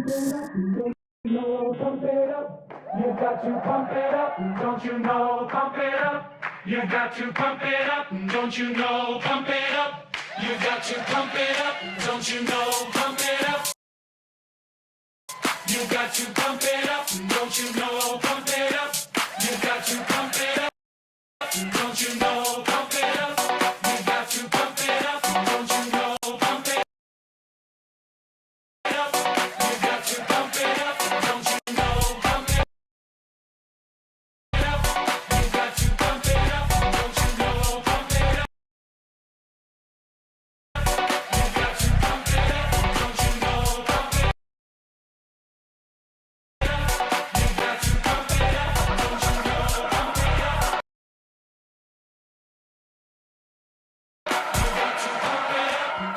Pump it up, you got to pump it up, don't you know? Pump it up, you got to pump it up, don't you know? Pump it up, you got to pump it up, don't you know? Pump it up, you got to pump it up, don't you know? Pump it up, you got to pump it up, don't you know? Pump it up, you got to pump it up, don't you know? Pump it up, you got to pump it up, don't you know? Pump it up, you got to pump it up, don't you know? Pump it up, you got to pump it up, don't you know? Pump it up, you got to pump it up, don't you know? Pump it up,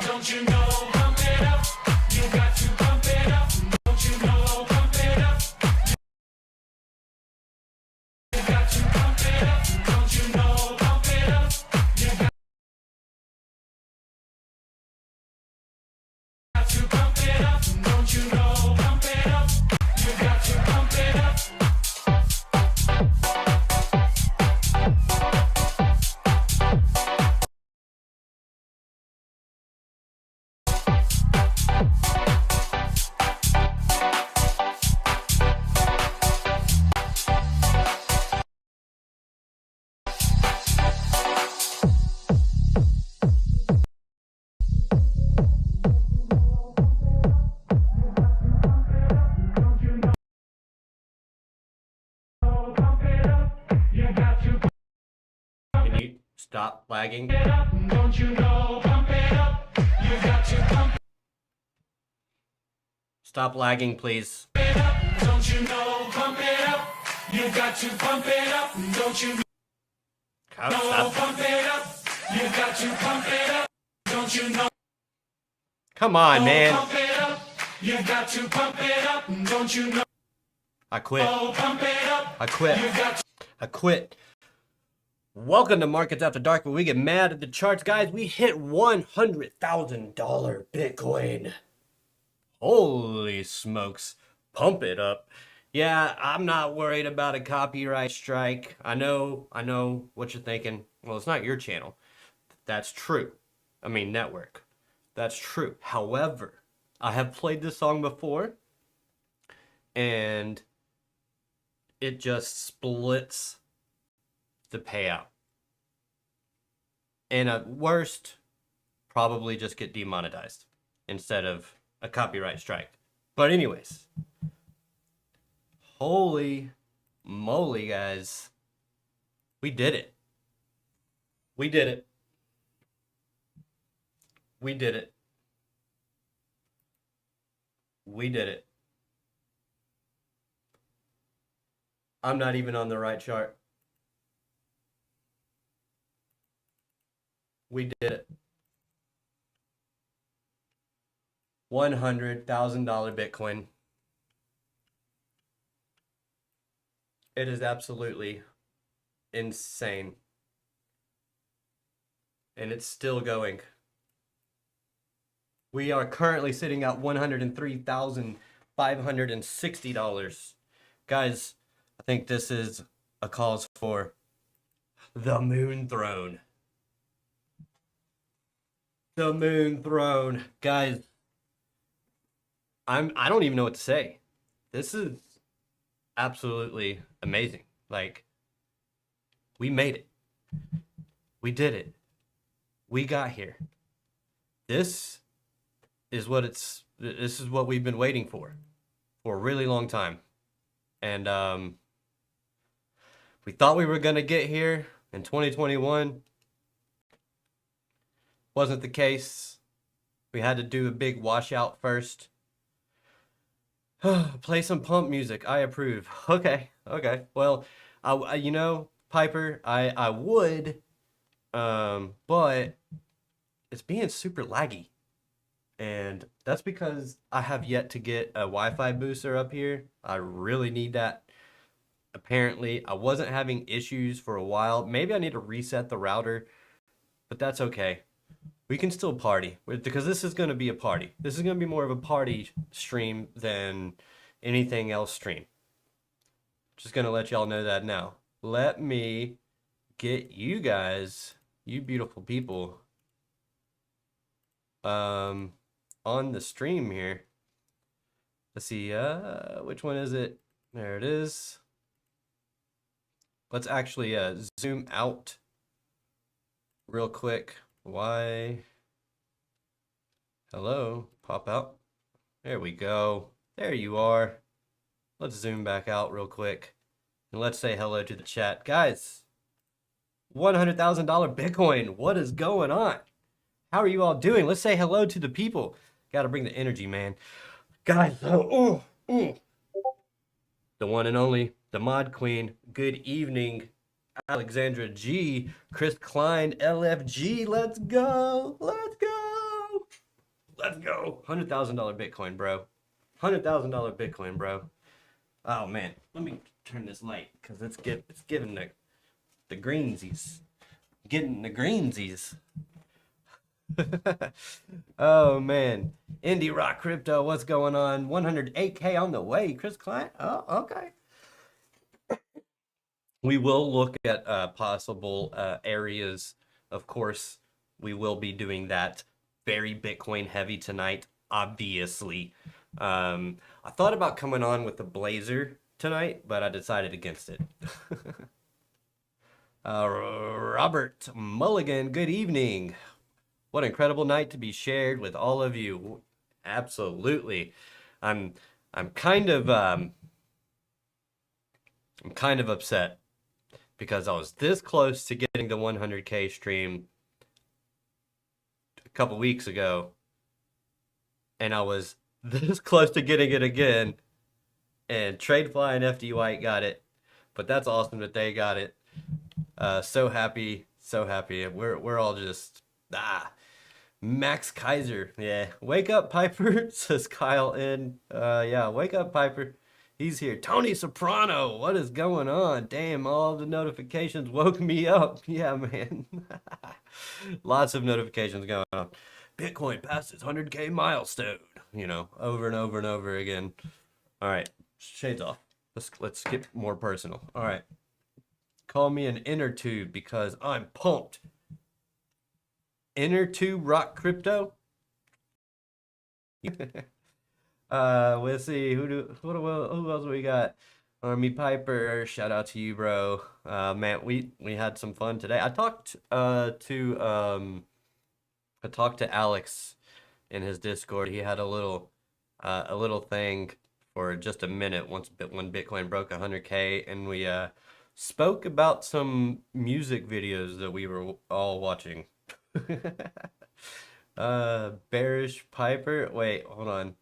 don't you know? Pump it up, you got to pump it up, don't you know? Pump it up, you got to pump it up, don't you know? Pump it up, you got to pump it up, don't you know? Pump it up, you got to pump it up. Pump it up, you got to pump Can you stop lagging? it up, don't you know? Pump it up, you got to pump Stop lagging, please. it up, don't you know? Pump it up, you got to pump it up, don't you know? Stop. Pump it up, you got to pump it up, don't you know? Come on, man. Pump it up, you got to pump it up, don't you know? I quit. Pump it up, I quit. you got to I quit. Welcome to Markets After Dark, where we get mad at the charts. Guys, we hit $100,000 Bitcoin. Holy smokes. Pump it up. Yeah, I'm not worried about a copyright strike. I know what you're thinking. Well, it's not your channel. That's true. I mean, network. That's true. However, I have played this song before, and it just splits the payout. And at worst, probably just get demonetized instead of a copyright strike. But anyways, holy moly, guys. We did it. We did it. We did it. We did it. I'm not even on the right chart. We did it. $100,000 Bitcoin. It is absolutely insane. And it's still going. We are currently sitting at $103,560. Guys, I think this is a cause for the moon throne. The moon throne. Guys, I don't even know what to say. This is absolutely amazing. Like, we made it. We did it. We got here. This is what we've been waiting for a really long time. And we thought we were gonna get here in 2021. Wasn't the case. We had to do a big washout first. Play some pump music. I approve. Okay. Well, you know, Piper, I would, but it's being super laggy. And that's because I have yet to get a Wi-Fi booster up here. I really need that. Apparently, I wasn't having issues for a while. Maybe I need to reset the router, but that's okay. We can still party because this is going to be a party. This is going to be more of a party stream than anything else stream. Just going to let y'all know that now. Let me get you guys, you beautiful people, on the stream here. Let's see, which one is it? There it is. Let's actually zoom out real quick. Why? Hello, pop out. There we go. There you are. Let's zoom back out real quick. And let's say hello to the chat. Guys, $100,000 Bitcoin. What is going on? How are you all doing? Let's say hello to the people. Got to bring the energy, man. Guys, the one and only, the mod queen. Good evening, Alexandra G, Chris Klein, LFG. Let's go. Let's go. Let's go. $100,000 Bitcoin, bro. $100,000 Bitcoin, bro. Oh man, let me turn this light because it's giving the greensies. Getting the greensies. Oh man, Indie Rock Crypto, what's going on? 108K on the way, Chris Klein. Oh, okay. We will look at possible areas. Of course, we will be doing that. Very Bitcoin heavy tonight, obviously. I thought about coming on with the Blazer tonight, but I decided against it. Robert Mulligan, good evening. What an incredible night to be shared with all of you. Absolutely. I'm kind of upset because I was this close to getting the 100K stream a couple weeks ago, and I was this close to getting it again, and TRADEFLY and FD White got it, but that's awesome that they got it. So happy, so happy. We're all just Max Kaiser, yeah. Wake up, Piper, says Kyle in. Yeah, wake up, Piper. He's here. Tony Soprano, what is going on? Damn, all the notifications woke me up. Yeah, man. Lots of notifications going on. Bitcoin passed its 100K milestone. You know, over and over and over again. All right, shades off. Let's get more personal. All right. Call me an inner tube because I'm pumped. Inner tube rock crypto. We'll see who else we got. Armypiper, shout out to you, bro. Man, we had some fun today. I talked to Alex in his Discord. He had a little thing for just a minute when Bitcoin broke 100K, and we spoke about some music videos that we were all watching. Bearish Piper. Wait, hold on.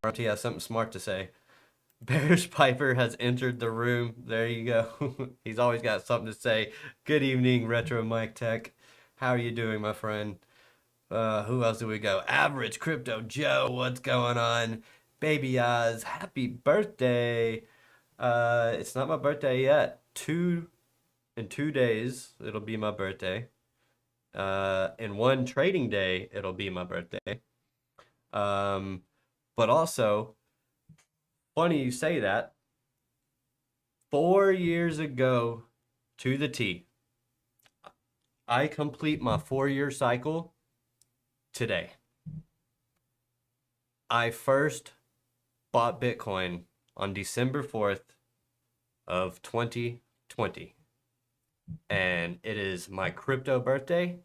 RT has something smart to say. Bearish Piper has entered the room. There you go. He's always got something to say. Good evening, Retro Mike Tech. How are you doing, my friend? Who else do we go? Average Crypto Joe. What's going on? Baby Oz. Happy birthday. It's not my birthday yet. In 2 days, it'll be my birthday. In one trading day, it'll be my birthday. But also, funny you say that. 4 years ago to the T, I complete my 4-year cycle today. I first bought Bitcoin on December 4th of 2020. And it is my crypto birthday,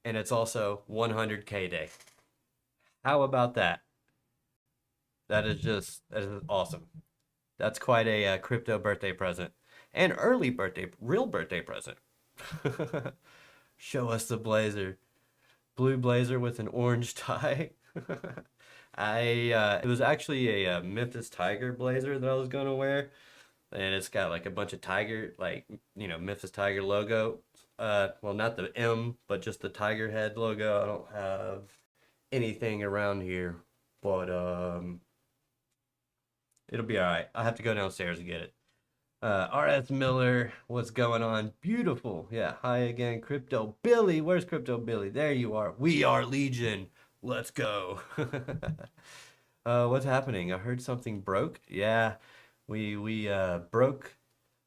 and it's also 100K day. How about that? That is awesome. That's quite a crypto birthday present. And real birthday present. Show us the blazer. Blue blazer with an orange tie. It was actually a Memphis Tiger blazer that I was going to wear. And it's got like a bunch of tiger, like, you know, Memphis Tiger logo. Well, not the M, but just the tiger head logo. I don't have anything around here, but it'll be all right. I have to go downstairs and get it. RS Miller, what's going on? Beautiful. Yeah, hi again, Crypto Billy. Where's Crypto Billy? There you are. We are Legion. Let's go. What's happening? I heard something broke. Yeah, we broke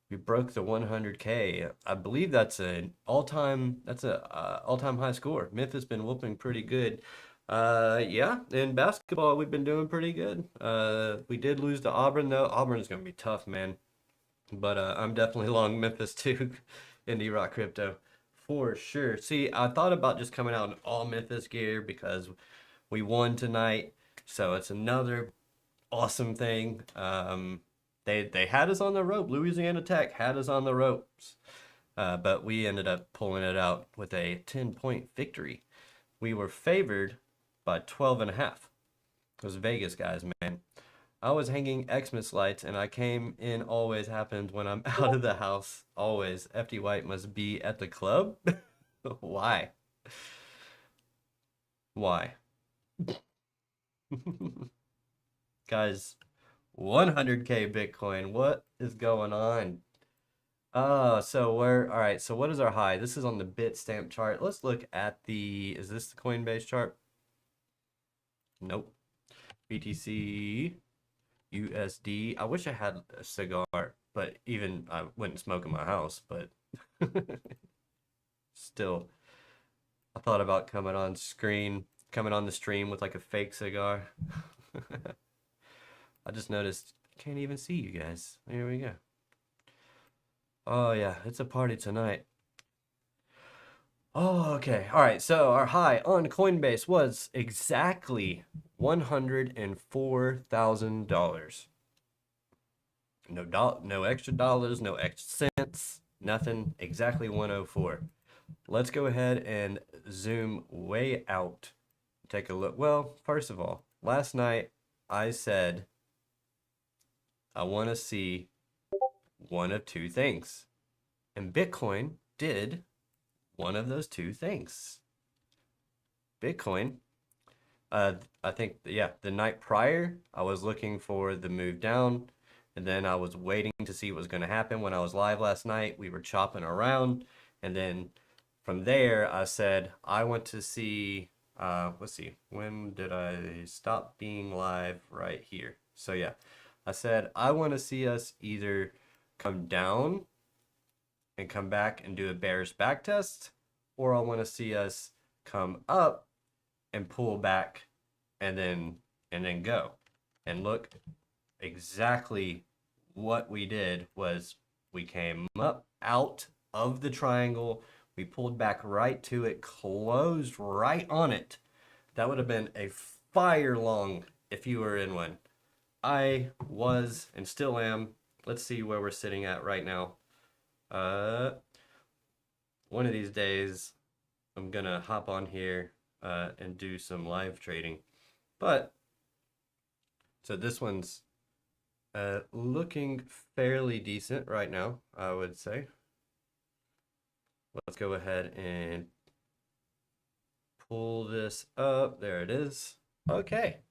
the 100K. I believe that's an all-time high score. Myth has been whooping pretty good. Yeah, in basketball we've been doing pretty good. We did lose to Auburn though. Auburn's gonna be tough, man. But I'm definitely long Memphis too, Indie Rock Crypto, for sure. See, I thought about just coming out in all Memphis gear because we won tonight, so it's another awesome thing. They had us on the rope. Louisiana Tech had us on the ropes, but we ended up pulling it out with a 10-point victory. We were favored by 12 and a half. Those Vegas guys, man. I was hanging Xmas lights and I came in. Always happens when I'm out of the house. Always. FD White must be at the club. Why? Why? Guys, 100K Bitcoin. What is going on? All right, so what is our high? This is on the Bitstamp chart. Let's look at is this the Coinbase chart? Nope. BTC. USD. I wish I had a cigar, but even I wouldn't smoke in my house, but still, I thought about coming on the stream with like a fake cigar. I just noticed I can't even see you guys. Here we go. Oh yeah, it's a party tonight. Oh, okay. All right. So our high on Coinbase was exactly $104,000. No extra dollars, no extra cents, nothing. Exactly 104. Let's go ahead and zoom way out. Take a look. Well, first of all, last night I said I want to see one of two things, and Bitcoin did one of those two things. Bitcoin, I think, yeah, the night prior, I was looking for the move down, and then I was waiting to see what was going to happen. When I was live last night, we were chopping around, and then from there, I said, I want to see, let's see, when did I stop being live? Right here. So yeah, I said, I want to see us either come down and come back and do a bearish back test, or I want to see us come up and pull back and then go. And look, exactly what we did was we came up out of the triangle, we pulled back right to it, closed right on it. That would have been a fire long if you were in one. I was and still am. Let's see where we're sitting at right now. One of these days, I'm gonna hop on here and do some live trading. But, so this one's looking fairly decent right now, I would say. Let's go ahead and pull this up. There it is. Okay.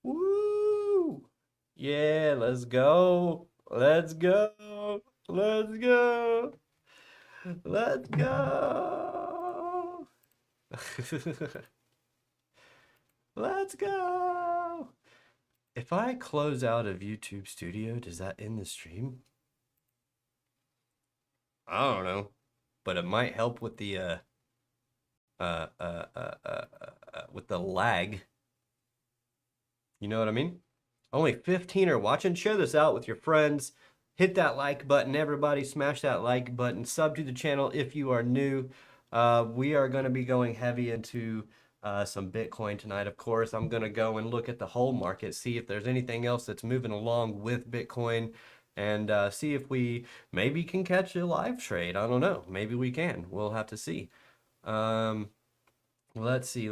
Woo! Yeah, let's go. Let's go. Let's go. Let's go. Let's go. If I close out of YouTube Studio, does that end the stream? I don't know, but it might help with the lag. You know what I mean? Only 15 are watching. Share this out with your friends. Hit that like button, everybody. Smash that like button. Sub to the channel if you are new. We are going to be going heavy into some Bitcoin tonight. Of course, I'm going to go and look at the whole market, see if there's anything else that's moving along with Bitcoin, and see if we maybe can catch a live trade. I don't know. Maybe we can. We'll have to see. Let's see.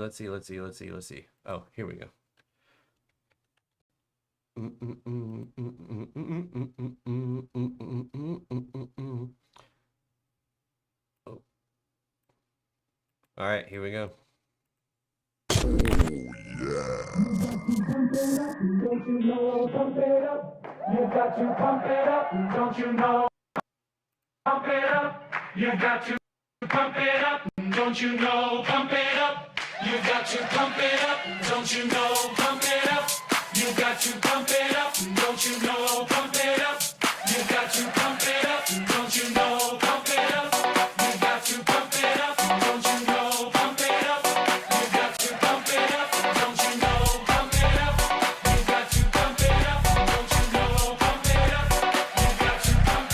Oh, here we go. Oh. All right, here we go. Don't you know, pump it up. You've got to pump it up, don't you know? Pump it up. You've got to pump it up, don't you know? Pump it up. You've got to pump it up, don't you know? Pump it up. You've got to pump it up, don't you know? Pump it up. You've got to pump it up, don't you know? Pump it up. You've got to pump it up, don't you know? Pump it up. You've got to pump it up, don't you know? Pump it up. You've got to pump it up, don't you know? Pump it up. You've got to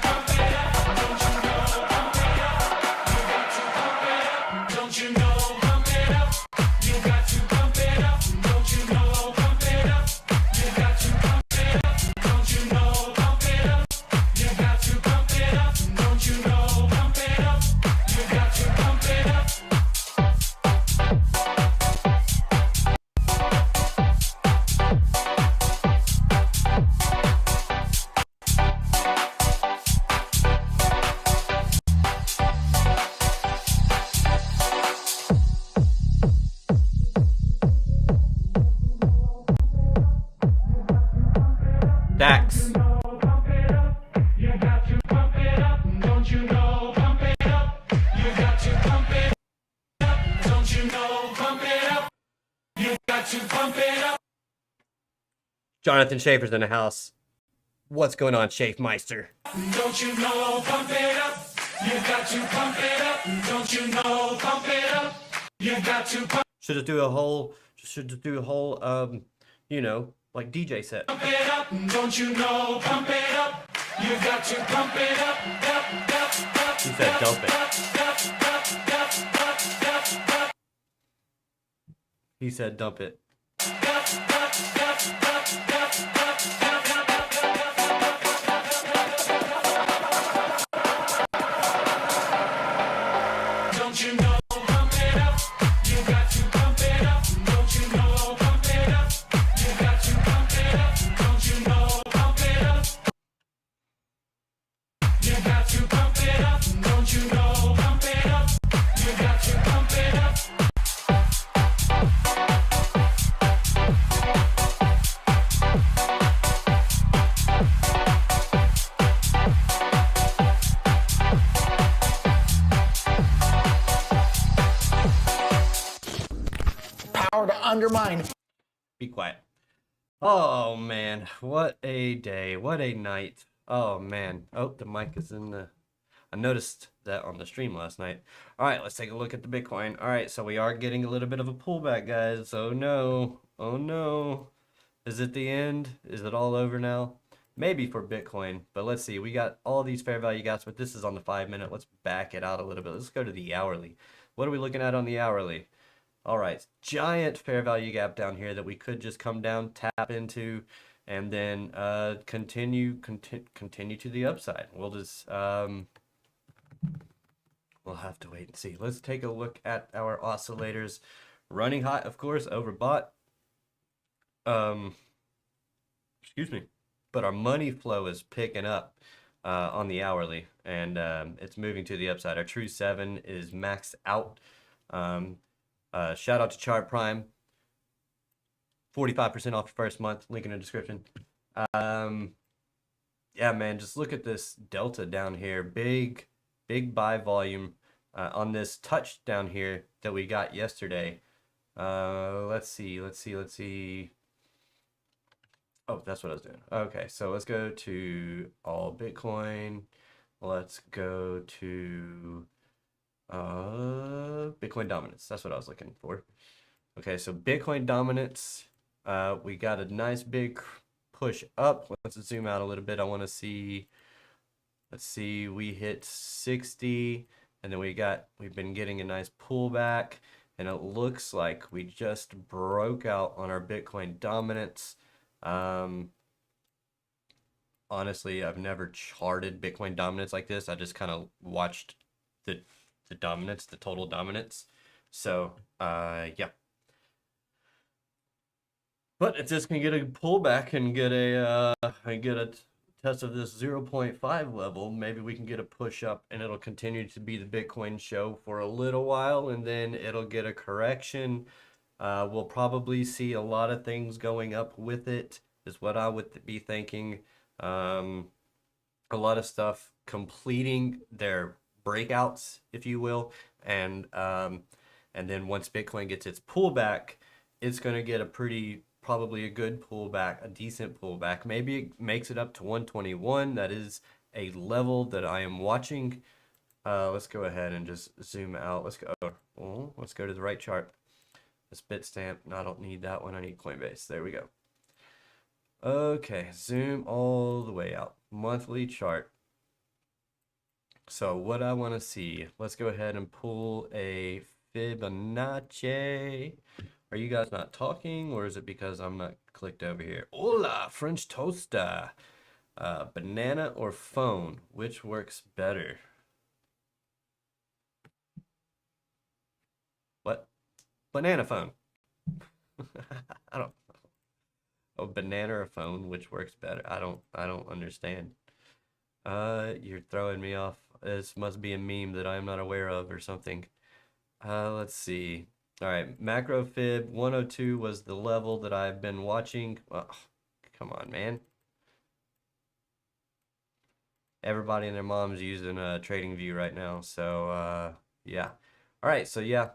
pump it up, don't you know? Pump it up. You've got to pump it up, don't you know? Pump it up. You've got to pump it up, don't you know? Pump it up. You've got to pump it up, don't you know? Pump it up. You've got to pump it up, don't you know? Pump it up. You've got to pump it up, don't you know? Pump it up. You've got to pump it up. Dax. Pump it up. You got to pump it up, don't you know? Pump it up. You got to pump it up, don't you know? Pump it up. You got to pump it up. Jonathan Schaefer's in the house. What's going on, Schaefmeister? Don't you know? Pump it up. You got to pump it up, don't you know? Pump it up. You got to pump Should do a whole, you know, like DJ set. it up, don't you know? Pump it up. You got to pump it up. He said dump it. He said dump it. Don't you know? Pump it up. You got to pump it up. Don't you know? Pump it up. You got to pump it up. Don't you know? Pump it up. You got to pump it up. Don't you know? Pump it up. You got to pump it up. Power to undermine. Be quiet. Oh man, what a day, what a night. Oh man. Oh, the mic is in the... I noticed that on the stream last night. All right, let's take a look at the Bitcoin. All right, so we are getting a little bit of a pullback, guys. Oh no. Oh no. Is it the end? Is it all over now? Maybe for Bitcoin, but let's see. We got all these fair value gaps, but this is on the 5-minute. Let's back it out a little bit. Let's go to the hourly. What are we looking at on the hourly? All right, giant fair value gap down here that we could just come down, tap into, and then continue to the upside. We'll just we'll have to wait and see. Let's take a look at our oscillators. Running hot, of course, overbought. Excuse me, but our money flow is picking up on the hourly, and it's moving to the upside. Our True 7 is maxed out. Shout out to Chart Prime. 45% off your first month. Link in the description. Yeah, man, just look at this delta down here. Big buy volume on this touch down here that we got yesterday. Let's see. Oh, that's what I was doing. Okay, so let's go to all Bitcoin. Let's go to Bitcoin dominance. That's what I was looking for. Okay, so Bitcoin dominance. We got a nice big push up. Let's zoom out a little bit. I want to see. Let's see. We hit 60, and then we've been getting a nice pullback, and it looks like we just broke out on our Bitcoin dominance. Honestly, I've never charted Bitcoin dominance like this. I just kind of watched the dominance, the total dominance. So, yeah. But if this can get a pullback and get a test of this 0.5 level, maybe we can get a push up, and it'll continue to be the Bitcoin show for a little while, and then it'll get a correction. We'll probably see a lot of things going up with it, is what I would be thinking. A lot of stuff completing their breakouts, if you will, and then once Bitcoin gets its pullback, it's going to get a probably a good pullback, a decent pullback. Maybe it makes it up to 121. That is a level that I am watching. Let's go ahead and just zoom out. Let's go to the right chart. This Bitstamp. No, I don't need that one. I need Coinbase. There we go. Okay, zoom all the way out. Monthly chart. So what I want to see, let's go ahead and pull a Fibonacci. Are you guys not talking, or is it because I'm not clicked over here? Hola, French toaster. Banana or phone, which works better? What? Banana phone. I don't. A banana or phone, which works better? I don't understand. You're throwing me off. This must be a meme that I'm not aware of or something. Let's see. All right, macro fib 102 was the level that I've been watching. Oh, come on, man. Everybody and their mom's using TradingView right now, so yeah. All right, so yeah,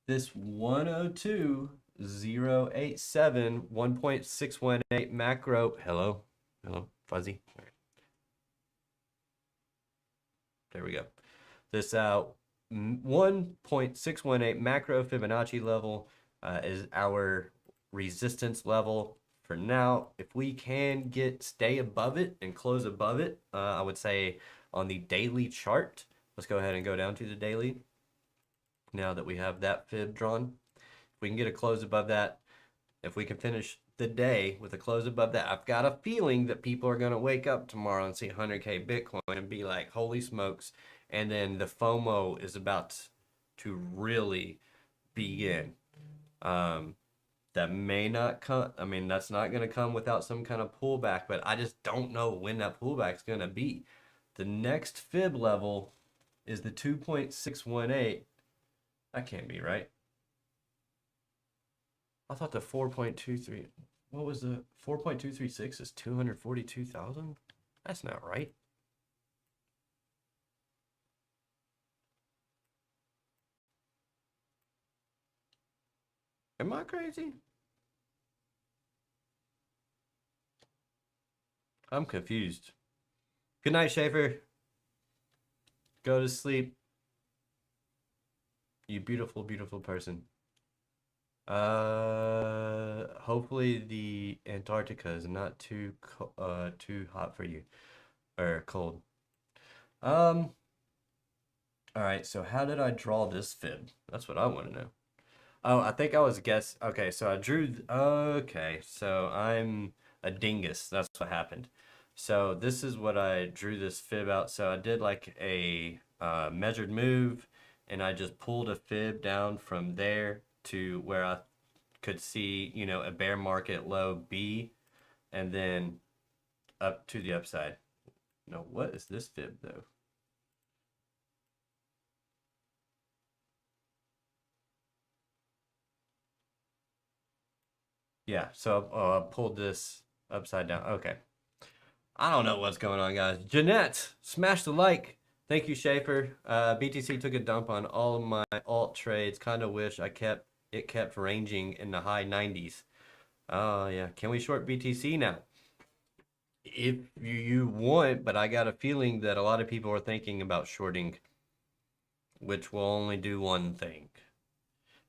this 102.087 1.618 macro. Hello, fuzzy. All right. There we go. This 1.618 macro Fibonacci level is our resistance level for now. If we can stay above it and close above it, I would say on the daily chart. Let's go ahead and go down to the daily. Now that we have that fib drawn, if we can get a close above that, if we can finish the day with a close above that, I've got a feeling that people are going to wake up tomorrow and see 100K Bitcoin and be like, holy smokes. And then the FOMO is about to really begin. That may not come. I mean, that's not going to come without some kind of pullback, but I just don't know when that pullback is going to be. The next fib level is the 2.618. That can't be right. I thought the 4.23, what was the 4.236 is 242,000? That's not right. Am I crazy? I'm confused. Good night, Schaefer. Go to sleep. You beautiful, beautiful person. Hopefully the Antarctica is not too hot for you or cold. All right, so how did I draw this fib? That's what I want to know. Oh, I think I was guess. Okay, so I drew. Okay, so I'm a dingus. That's what happened. So this is what I drew this fib out. So I did like a measured move, and I just pulled a fib down from there to where I could see, you know, a bear market low B, and then up to the upside. No, what is this fib though? Yeah, so I pulled this upside down. Okay. I don't know what's going on, guys. Jeanette, smash the like. Thank you, Schaefer. BTC took a dump on all of my alt trades. Kind of wish it kept ranging in the high 90s. Oh, yeah. Can we short BTC now? If you want, but I got a feeling that a lot of people are thinking about shorting, which will only do one thing.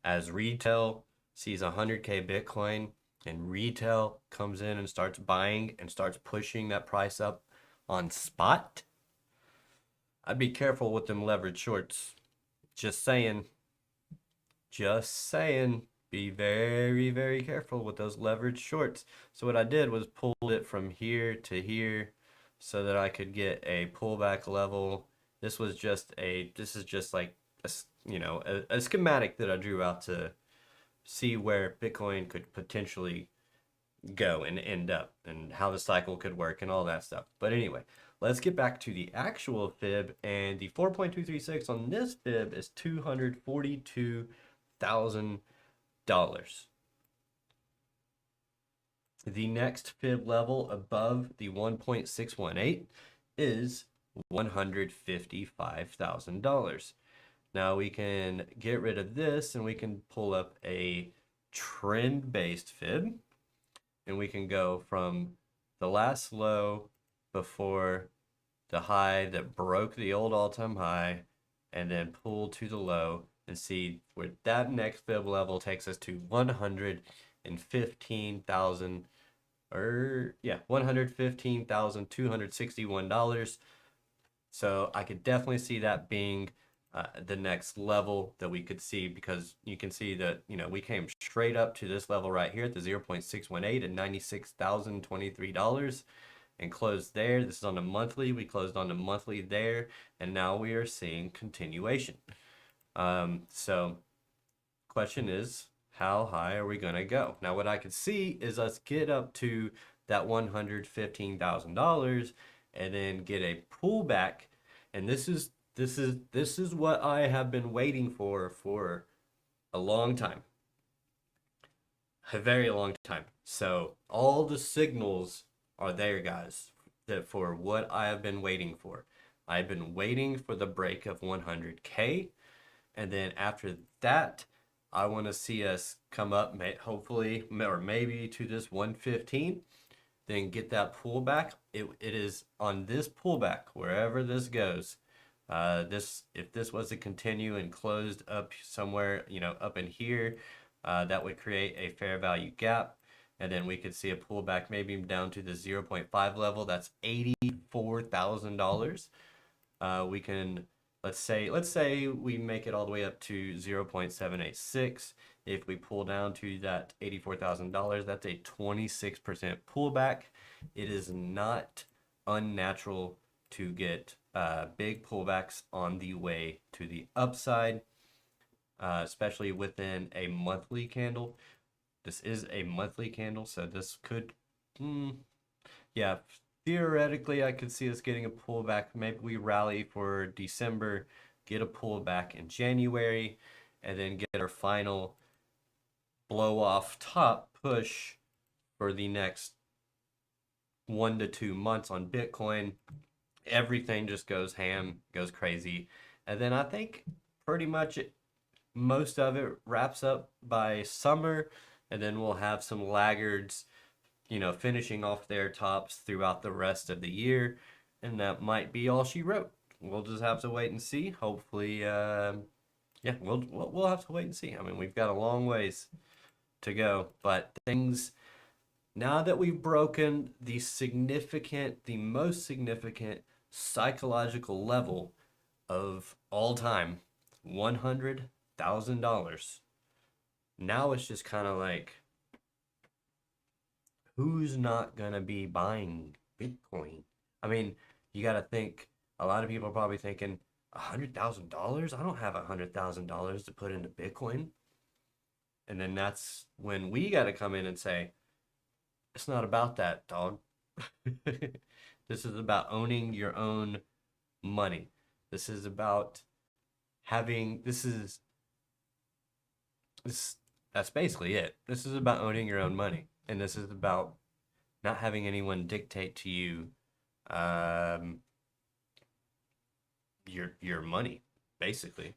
As retail sees 100K Bitcoin and retail comes in and starts buying and starts pushing that price up on spot, I'd be careful with them leverage shorts. Just saying. Just saying. Be very, very careful with those leverage shorts. So what I did was pulled it from here to here so that I could get a pullback level. This is just like a, you know, a schematic that I drew out to see where Bitcoin could potentially go and end up and how the cycle could work and all that stuff. But anyway, let's get back to the actual fib, and the 4.236 on this fib is 242,000 The next fib level above the 1.618 is $155,000. Now we can get rid of this and we can pull up a trend-based fib, and we can go from the last low before the high that broke the old all-time high, and then pull to the low and see where that next fib level takes us to $115,261. So I could definitely see that being the next level that we could see, because you can see that, we came straight up to this level right here at the 0.618 and $96,023 and closed there. This is on the monthly. We closed on the monthly there, and now we are seeing continuation. So question is, how high are we going to go? Now, what I could see is us get up to that $115,000 and then get a pullback. And this is what I have been waiting for a long time. A very long time. So all the signals are there, guys, that for what I have been waiting for. I've been waiting for the break of 100K. And then after that, I want to see us come up, hopefully, or maybe to this 115, then get that pullback. It is on this pullback, wherever this goes. If this was to continue and closed up somewhere, up in here, that would create a fair value gap. And then we could see a pullback maybe down to the 0.5 level. That's $84,000. We can, let's say we make it all the way up to 0.786. If we pull down to that $84,000, that's a 26% pullback. It is not unnatural to get big pullbacks on the way to the upside, especially within a monthly candle. This is a monthly candle, so this could, yeah, theoretically, I could see us getting a pullback. Maybe we rally for December, get a pullback in January, and then get our final blow off top push for the next 1 to 2 months on Bitcoin. Everything just goes ham, goes crazy. And then I think pretty much most of it wraps up by summer, and then we'll have some laggards, finishing off their tops throughout the rest of the year. And that might be all she wrote. We'll just have to wait and see. Hopefully, yeah, we'll have to wait and see. I mean, we've got a long ways to go, but things, now that we've broken the most significant psychological level of all time, $100,000, now it's just kind of like, who's not gonna be buying Bitcoin? I mean, you gotta think, a lot of people are probably thinking, $100,000? I don't have $100,000 to put into Bitcoin. And then that's when we gotta come in and say, it's not about that, dog. This is about owning your own money. This is about having, that's basically it. This is about owning your own money. And this is about not having anyone dictate to you your money, basically.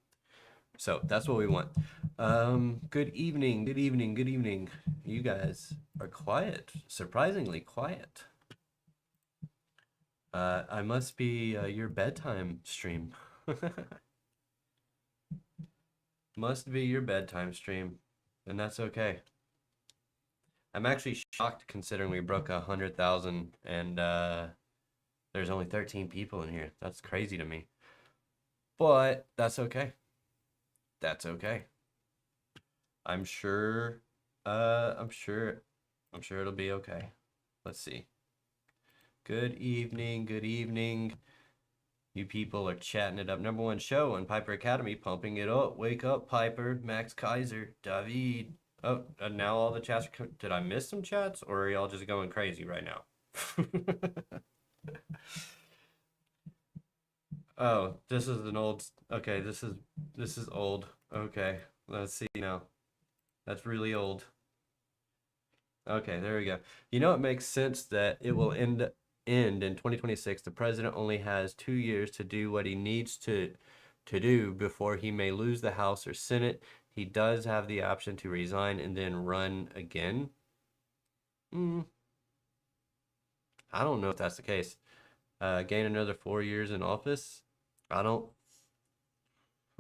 So that's what we want. Good evening. You guys are quiet, surprisingly quiet. I must be your bedtime stream. Must be your bedtime stream, and that's okay. I'm actually shocked considering we broke 100,000 and there's only 13 people in here. That's crazy to me. But that's okay. That's okay. I'm sure it'll be okay. Let's see. Good evening. You people are chatting it up. #1 show on Piper Academy, pumping it up. Wake up, Piper, Max Kaiser, David. Oh, and now all the chats are did I miss some chats, or are y'all just going crazy right now? Oh, this is an old, okay, this is old. Okay, let's see now. That's really old. Okay, there we go. You know, it makes sense that it will end in 2026. The president only has 2 years to do what he needs to do before he may lose the House or Senate. He does have the option to resign and then run again. I don't know if that's the case. Gain another 4 years in office. I don't.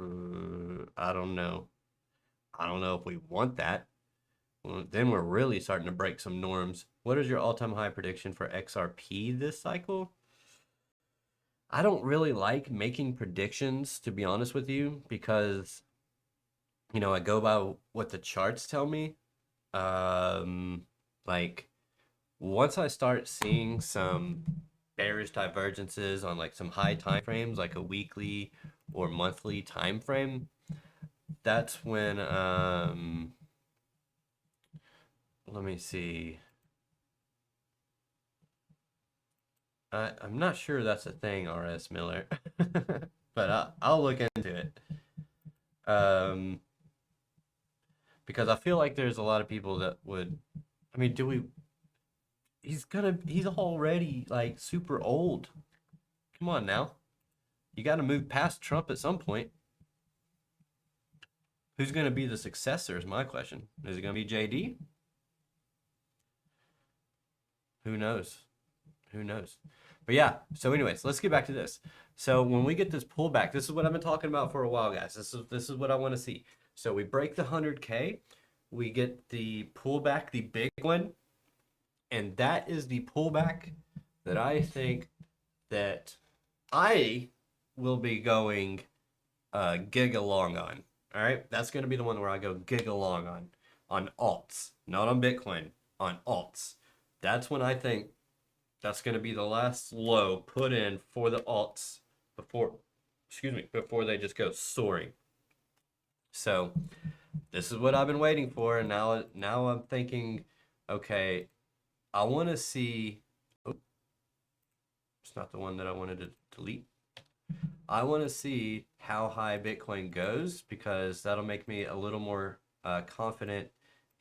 I don't know. I don't know if we want that. Well, then we're really starting to break some norms. What is your all-time high prediction for XRP this cycle? I don't really like making predictions, to be honest with you, because, you know, I go by what the charts tell me. Like, once I start seeing some bearish divergences on like some high time frames, like a weekly or monthly time frame, that's when let me see. I'm not sure that's a thing, RS Miller, but I'll look into it. Because I feel like there's a lot of people that would. I mean, do we? He's already like super old. Come on now, you got to move past Trump at some point. Who's gonna be the successor is my question. Is it gonna be JD? Who knows? Who knows? But yeah, so anyways, let's get back to this. So when we get this pullback, this is what I've been talking about for a while, guys. This is what I want to see. So we break the 100K, we get the pullback, the big one, and that is the pullback that I think that I will be going gig along on. All right, that's going to be the one where I go gig along on alts, not on Bitcoin, on alts. That's when I think that's going to be the last low put in for the alts before they just go soaring. So this is what I've been waiting for, and now I'm thinking, okay, I want to see. Oh, it's not the one that I wanted to delete. I want to see how high Bitcoin goes, because that'll make me a little more confident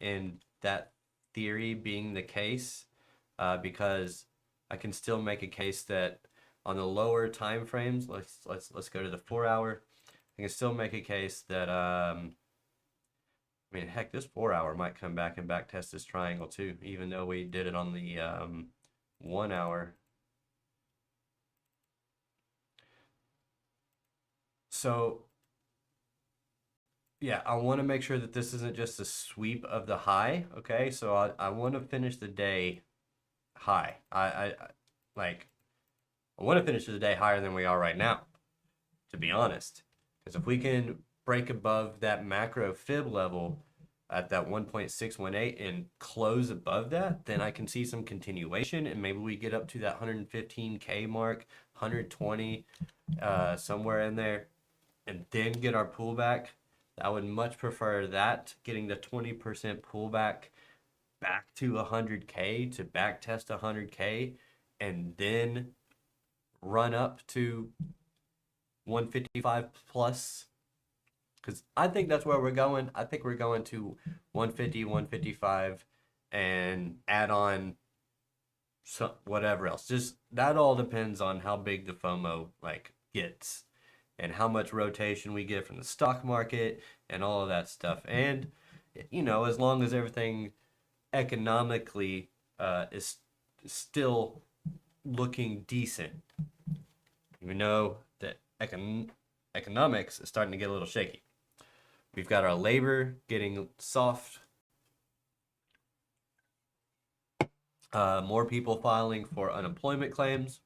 in that theory being the case, because I can still make a case that on the lower time frames, let's go to the 4 hour. I can still make a case that I mean, heck, this 4 hour might come back and back test this triangle too, even though we did it on the 1 hour. So yeah, I want to make sure that this isn't just a sweep of the high. Okay, so I want to finish the day high. I want to finish the day higher than we are right now, to be honest. Because if we can break above that macro fib level at that 1.618 and close above that, then I can see some continuation, and maybe we get up to that 115K mark, 120, somewhere in there, and then get our pullback. I would much prefer that, getting the 20% pullback back to 100K to back test 100K and then run up to 155 plus, because I think that's where we're going. I think we're going to 150, 155 and add on some, whatever else. Just that all depends on how big the FOMO like gets and how much rotation we get from the stock market and all of that stuff. And you know, as long as everything economically is still looking decent, we know that economics is starting to get a little shaky. We've got our labor getting soft. More people filing for unemployment claims.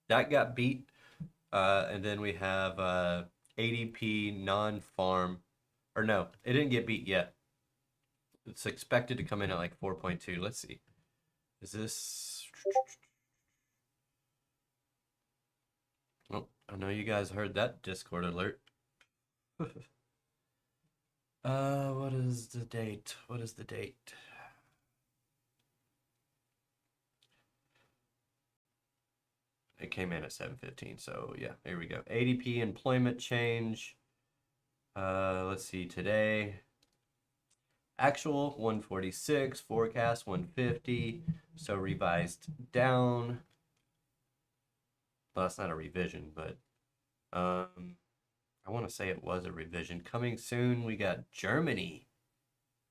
That got beat. And then we have ADP non-farm. Or no, it didn't get beat yet. It's expected to come in at like 4.2. Let's see. Is this... Oh, I know you guys heard that Discord alert. What is the date? What is the date? It came in at 7:15, so yeah, here we go. ADP employment change. Let's see, today. Actual 146, forecast 150, so revised down. Well, that's not a revision, but I want to say it was a revision. Coming soon, we got Germany,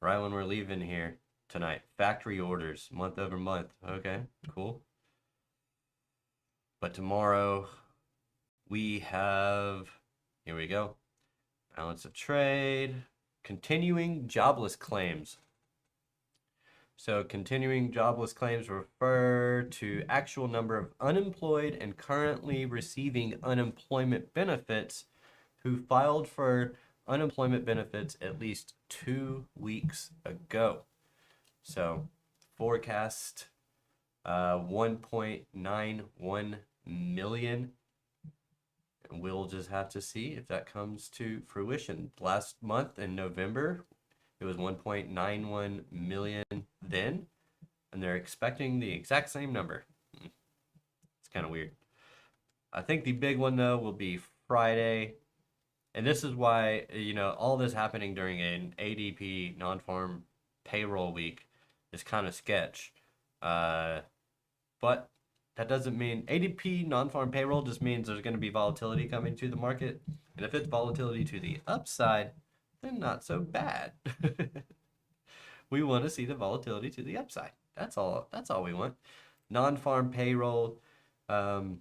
right when we're leaving here tonight. Factory orders, month over month. Okay, cool. But tomorrow, we have, here we go, balance of trade, continuing jobless claims. So continuing jobless claims refer to actual number of unemployed and currently receiving unemployment benefits who filed for unemployment benefits at least 2 weeks ago. So forecast 1.91 million. And we'll just have to see if that comes to fruition. Last month in November, it was 1.91 million then, and they're expecting the exact same number. It's kind of weird. I think the big one, though, will be Friday. And this is why, you know, all this happening during an ADP non-farm payroll week is kind of sketch. But that doesn't mean ADP non-farm payroll just means there's going to be volatility coming to the market. And if it's volatility to the upside, then not so bad. We want to see the volatility to the upside. That's all we want. Non-farm payroll. So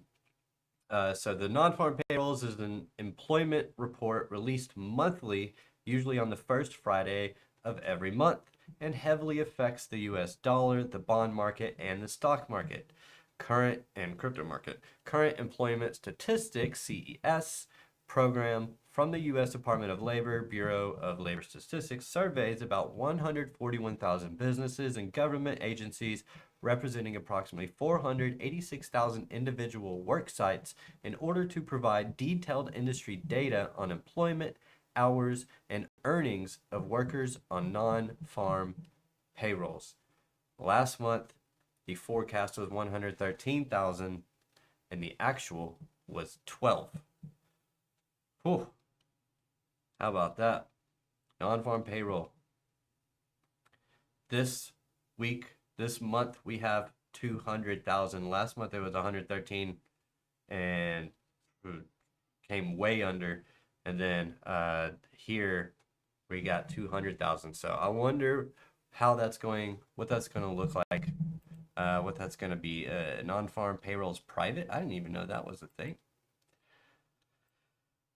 the non-farm payrolls is an employment report released monthly, usually on the first Friday of every month, and heavily affects the US dollar, the bond market, and the stock market. Current and crypto market. Current employment statistics, CES, program from the U.S. Department of Labor, Bureau of Labor Statistics, surveys about 141,000 businesses and government agencies representing approximately 486,000 individual work sites in order to provide detailed industry data on employment, hours, and earnings of workers on non-farm payrolls. Last month, the forecast was 113,000 and the actual was 12. Whew. How about that? Non-farm payroll. This week, this month, we have 200,000. Last month it was 113 and came way under. And then here we got 200,000. So I wonder how that's going, what that's going to look like, what that's going to be. Non-farm payrolls private. I didn't even know that was a thing.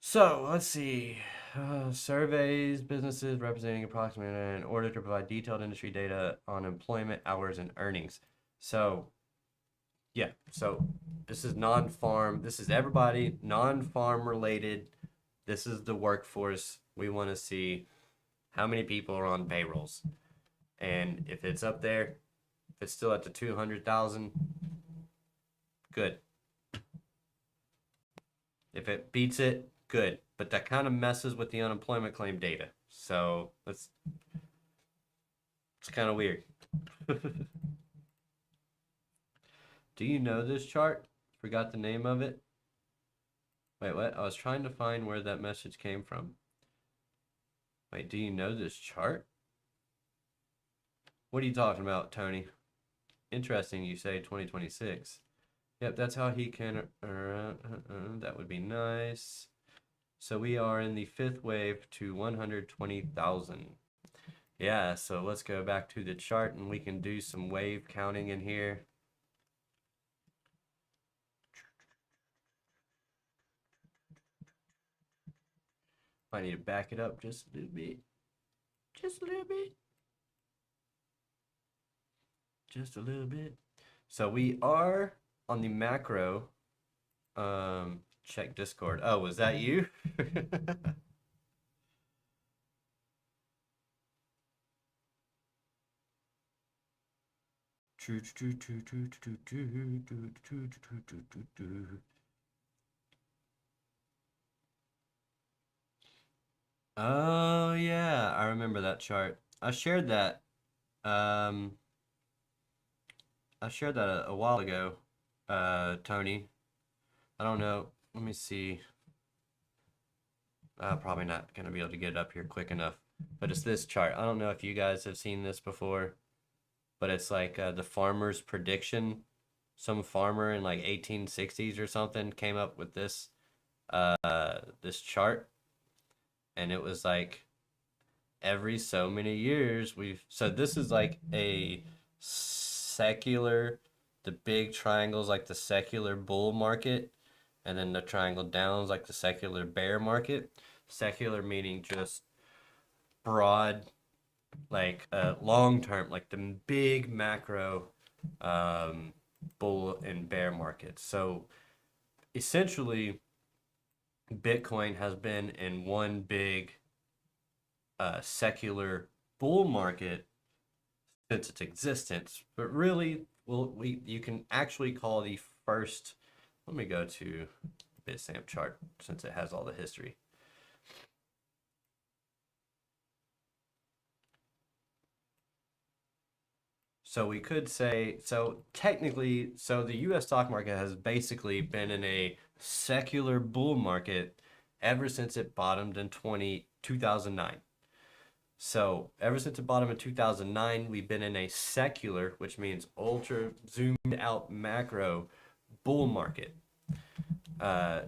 So let's see. Surveys, businesses representing approximately in order to provide detailed industry data on employment, hours, and earnings. So, yeah. So this is non-farm. This is everybody non-farm related. This is the workforce. We want to see how many people are on payrolls. And if it's up there, if it's still at the 200,000, good. If it beats it, good. But that kind of messes with the unemployment claim data. So it's kind of weird. Do you know this chart? Forgot the name of it. Wait, what? I was trying to find where that message came from. Wait, do you know this chart? What are you talking about, Tony? Interesting you say 2026. Yep, that's how he can... that would be nice. So we are in the fifth wave to 120,000. Yeah, so let's go back to the chart and we can do some wave counting in here. I need to back it up just a little bit. Just a little bit. Just a little bit. So we are on the macro. Check Discord. Oh, was that you? Oh yeah, I remember that chart. I shared that. I shared that a while ago, Tony. I don't know. Let me see. Probably not gonna be able to get it up here quick enough. but it's this chart. I don't know if you guys have seen this before, but it's like the farmer's prediction. Some farmer in like 1860s or something came up with this chart, and it was like every so many years so this is like a secular, the big triangle's like the secular bull market, and then the triangle down is like the secular bear market. Secular meaning just broad, like long term, like the big macro bull and bear markets. So essentially Bitcoin has been in one big secular bull market since its existence, but really, you can actually call the first. Let me go to Bitstamp chart since it has all the history. So we could say, so technically, so the U.S. stock market has basically been in a secular bull market ever since it bottomed in 2009. So ever since it bottomed in 2009, we've been in a secular, which means ultra zoomed out macro bull market.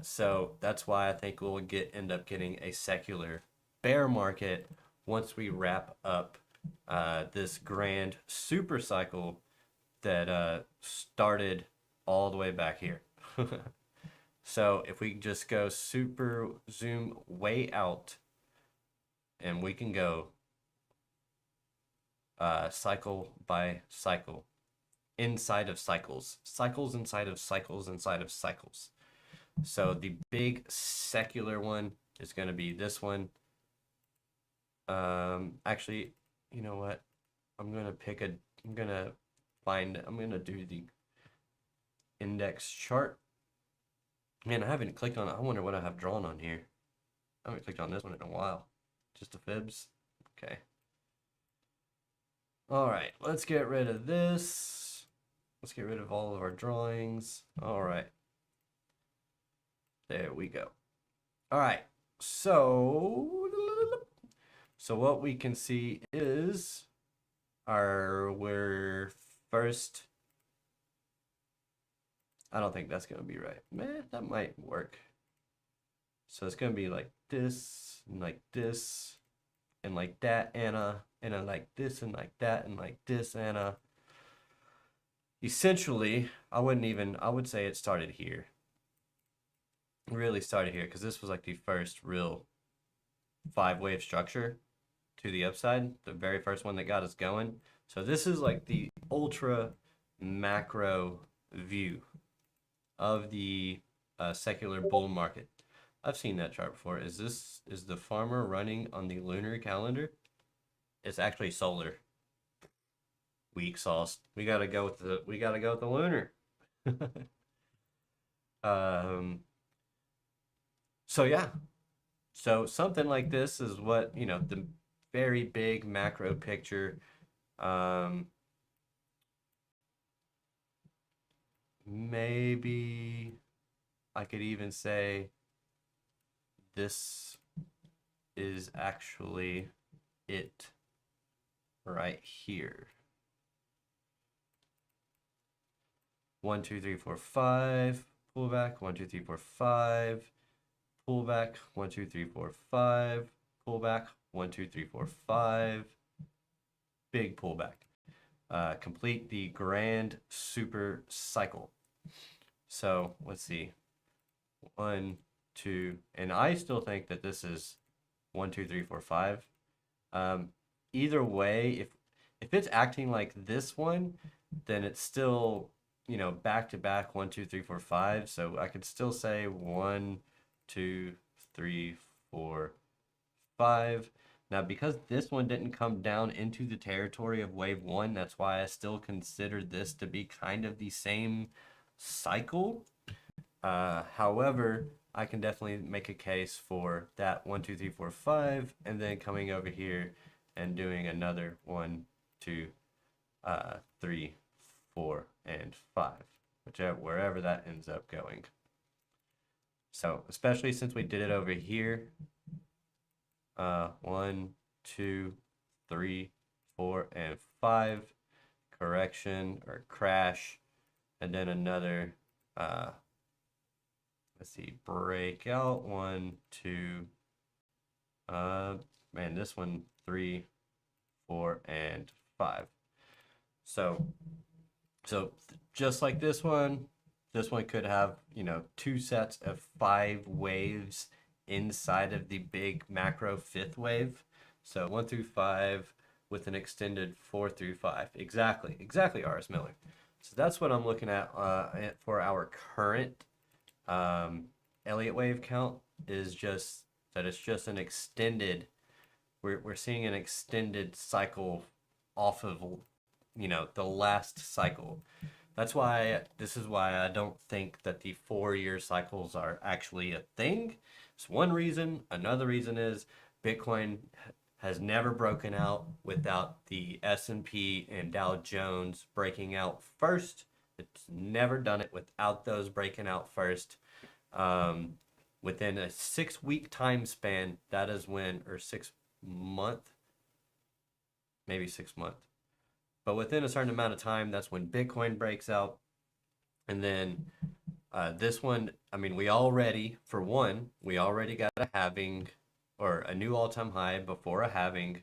So that's why I think we'll end up getting a secular bear market once we wrap up this grand super cycle that started all the way back here. So if we just go super zoom way out, and we can go cycle by cycle, inside of cycles, cycles inside of cycles inside of cycles. So the big secular one is going to be this one. Actually, you know what? I'm going to do the index chart. Man, I haven't clicked on it. I wonder what I have drawn on here. I haven't clicked on this one in a while. Just the fibs. Okay. All right, let's get rid of this. Let's get rid of all of our drawings. All right. There we go. All right. So what we can see is we're first. I don't think that's going to be right. Man, that might work. So it's going to be like this, and like this, and like that, and like this, and like that, and like this, essentially, I would say it started here. Really started here, because this was like the first real 5-wave structure to the upside, the very first one that got us going. So this is like the ultra macro view of the secular bull market. I've seen that chart before. Is the farmer running on the lunar calendar? It's actually solar. Weak sauce. We gotta go with the lunar. So yeah. So something like this is what, the very big macro picture. Maybe I could even say this is actually it right here. 1, 2, 3, 4, 5, pull back, 1, 2, 3, 4, 5, pull back, 1, 2, 3, 4, 5, pull back, 1, 2, 3, 4, 5, big pullback. Complete the grand super cycle. So let's see, 1, 2, and I still think that this is 1, 2, 3, 4, 5. Either way, if it's acting like this one, then it's still, back to back 1, 2, 3, 4, 5. So I could still say 1, 2, 3, 4, 5. Now, because this one didn't come down into the territory of wave 1, that's why I still consider this to be kind of the same cycle. However, I can definitely make a case for that 1, 2, 3, 4, 5, and then coming over here and doing another 1, 2, 3, 4, and 5, wherever that ends up going. So, especially since we did it over here, 1, 2, 3, 4, and 5. Correction or crash. And then another, let's see, breakout. 1, 2, man, this one, 3, 4, and 5. So just like this one could have, 2 sets of 5 waves inside of the big macro 5th wave. So 1 through 5 with an extended 4 through 5. Exactly, R.S. Miller. So that's what I'm looking at for our current Elliott wave count, is just that it's just an extended, we're seeing an extended cycle off of, the last cycle. This is why I don't think that the 4-year cycles are actually a thing. It's one reason. Another reason is Bitcoin has never broken out without the S&P and Dow Jones breaking out first. It's never done it without those breaking out first. Within a 6-week time span, that is when, or 6 month, maybe 6 month. But within a certain amount of time, that's when Bitcoin breaks out. And then this one, I mean, we already got a halving, or a new all-time high before a halving.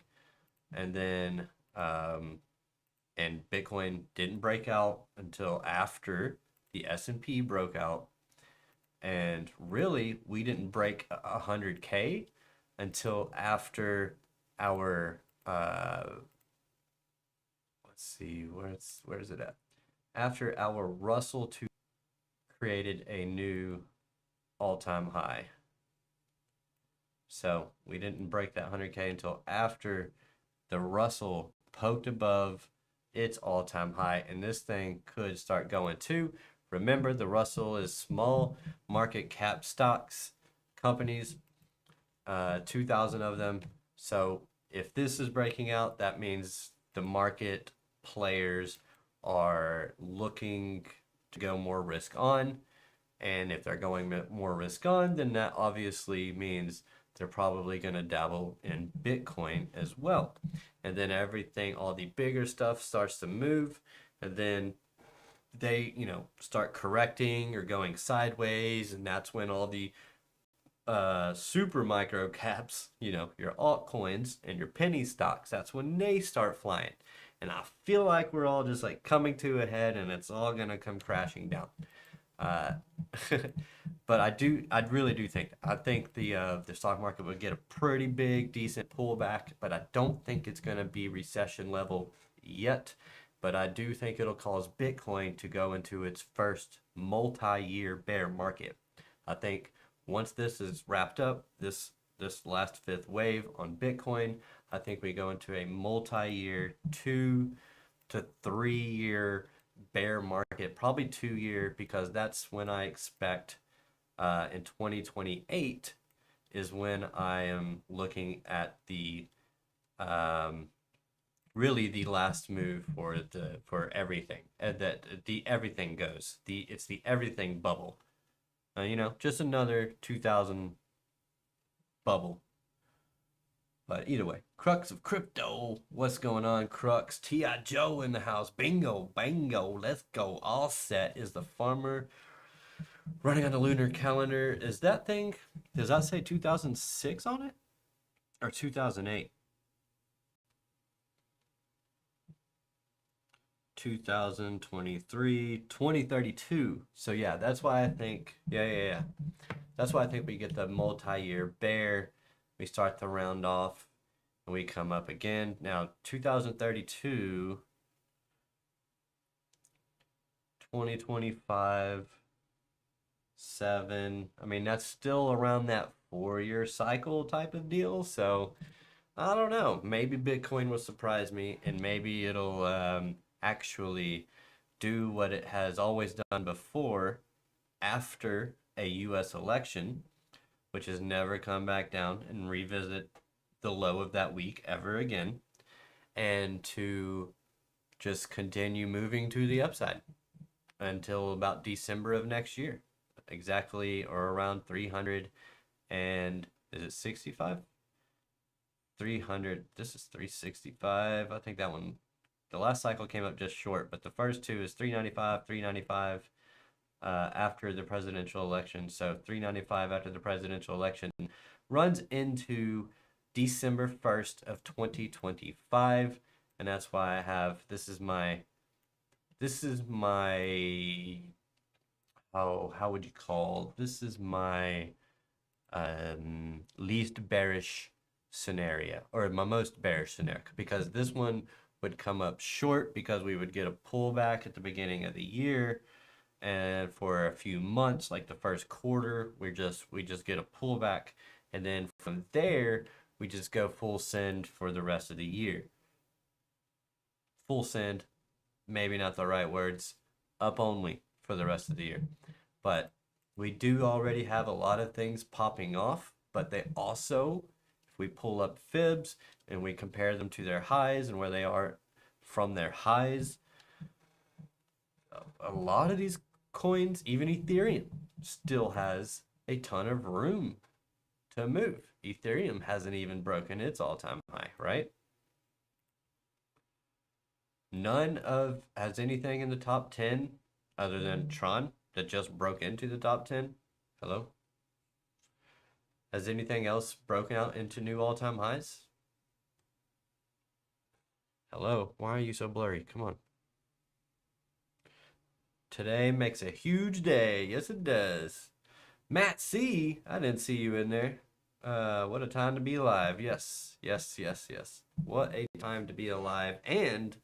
And then, and Bitcoin didn't break out until after the S&P broke out. And really, we didn't break 100K until after our, let's see, where is it at? After our Russell 2 created a new all-time high. So we didn't break that 100K until after the Russell poked above its all-time high, and this thing could start going too. Remember, the Russell is small market cap stocks, companies, 2,000 of them. So if this is breaking out, that means the market players are looking to go more risk on. And if they're going more risk on, then that obviously means they're probably going to dabble in Bitcoin as well. And then everything, all the bigger stuff starts to move, and then they, start correcting or going sideways, and that's when all the super micro caps, your altcoins and your penny stocks, that's when they start flying. And I feel like we're all just like coming to a head, and it's all gonna come crashing down. But I really do think, the stock market would get a pretty big, decent pullback, but I don't think it's gonna be recession level yet. But I do think it'll cause Bitcoin to go into its first multi-year bear market. I think once this is wrapped up, this last 5th wave on Bitcoin, I think we go into a multi-year 2 to 3 year bear market, probably 2 year, because that's when I expect in 2028 is when I am looking at the really the last move for everything, that the everything goes, it's the everything bubble, just another 2000 bubble. But either way, Crux of crypto, what's going on, Crux? T.I. Joe in the house, bingo, bango, let's go, all set. Is the farmer running on the lunar calendar? Is that thing, does that say 2006 on it, or 2008? 2023, 2032. So yeah, that's why I think, that's why I think we get the multi-year bear. We start to round off and we come up again. Now 2032, 2025, 7. I mean, that's still around that 4-year cycle type of deal. So I don't know, maybe Bitcoin will surprise me, and maybe it'll actually do what it has always done before after a US election, which has never come back down and revisit the low of that week ever again, and to just continue moving to the upside until about December of next year, exactly, or around 300 and, is it 65? 300. This is 365. I think that one, the last cycle came up just short, but the first two is 395, 395 after the presidential election. So 395 after the presidential election runs into December 1st of 2025, and that's why I have this is my how would you call this is my least bearish scenario, or my most bearish scenario, because this one would come up short because we would get a pullback at the beginning of the year, and for a few months, like the first quarter, we just get a pullback, and then from there we just go full send for the rest of the year. Full send, maybe not the right words, up only for the rest of the year. But we do already have a lot of things popping off, but they also, if we pull up fibs and we compare them to their highs and where they are from their highs, a lot of these coins, even Ethereum, still has a ton of room to move. Ethereum hasn't even broken its all-time high, right? Has anything in the top 10 other than Tron that just broke into the top 10? Hello? Has anything else broken out into new all-time highs? Hello? Why are you so blurry? Come on. Today makes a huge day. Yes, it does. Matt C, I didn't see you in there. What a time to be alive. Yes, yes, yes, yes. What a time to be alive and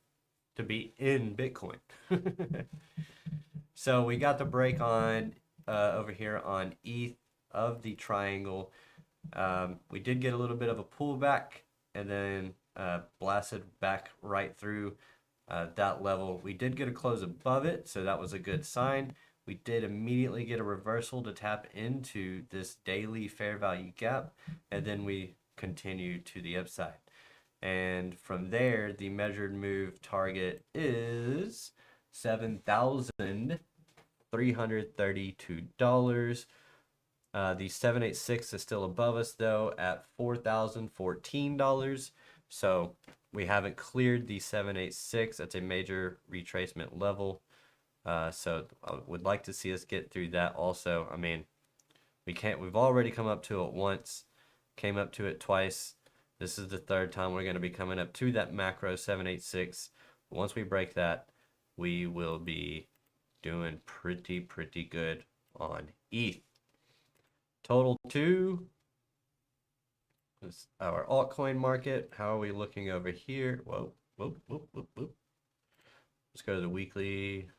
to be in Bitcoin. So we got the break on over here on ETH of the triangle. We did get a little bit of a pullback and then blasted back right through that level. We did get a close above it, so that was a good sign. We did immediately get a reversal to tap into this daily fair value gap, and then we continue to the upside. And from there, the measured move target is $7,332. The 786 is still above us though at $4,014. So we haven't cleared the 786. That's a major retracement level. So I would like to see us get through that also. I mean, we've already come up to it once, came up to it twice. This is the third time we're going to be coming up to that macro 786. Once we break that, we will be doing pretty good on ETH. Total 2 is our altcoin market. How are we looking over here? Whoa. Let's go to the weekly.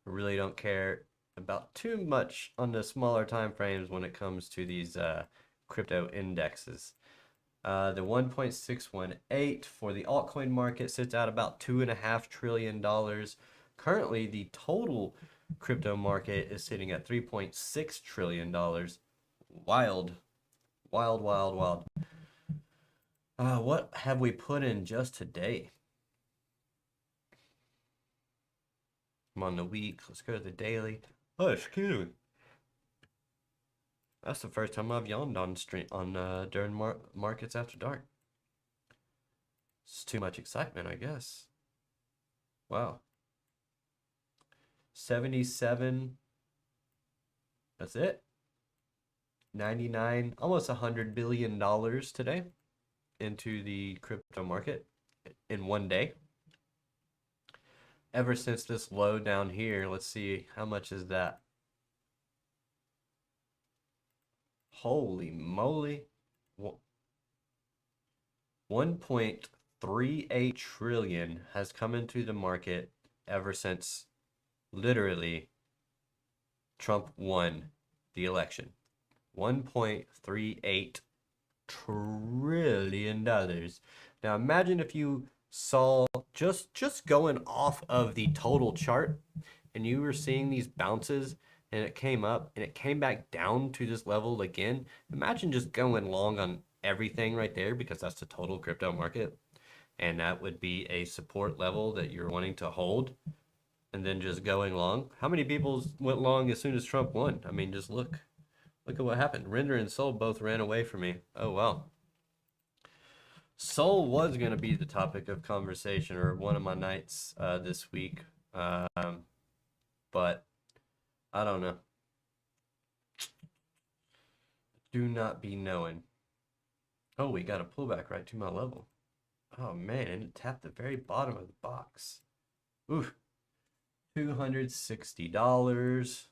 I really don't care about too much on the smaller time frames when it comes to these crypto indexes. The 1.618 for the altcoin market sits at about $2.5 trillion. Currently, the total crypto market is sitting at $3.6 trillion. Wild. What have we put in just today? I'm on the week. Let's go to the daily. Oh, excuse me. That's the first time I've yawned on stream during markets after dark. It's too much excitement, I guess. Wow. 77. That's it. 99, almost $100 billion today into the crypto market in one day. Ever since this low down here, let's see, how much is that? Holy moly. 1.38 trillion has come into the market ever since literally Trump won the election. $1.38 trillion. Now imagine if you saw just going off of the total chart and you were seeing these bounces and it came up and it came back down to this level again. Imagine just going long on everything right there, because that's the total crypto market, and that would be a support level that you're wanting to hold, and then just going long. How many people went long as soon as Trump won? I mean, just look at what happened. Render and Soul both ran away from me. Oh wow. Soul was going to be the topic of conversation or one of my nights this week. But I don't know. Do not be knowing. Oh, we got a pullback right to my level. Oh man, and it tapped the very bottom of the box. Oof. $260.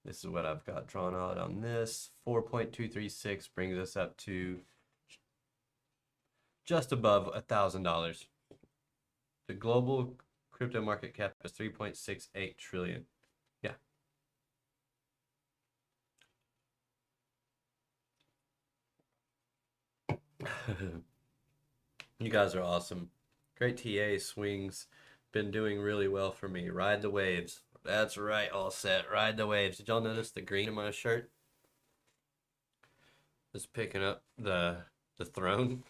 This is what I've got drawn out on this. 4.236 brings us up to just above $1,000. The global crypto market cap is 3.68 trillion. Yeah. You guys are awesome. Great TA swings. Been doing really well for me. Ride the waves. That's right, all set. Ride the waves. Did y'all notice the green in my shirt? Just picking up the throne.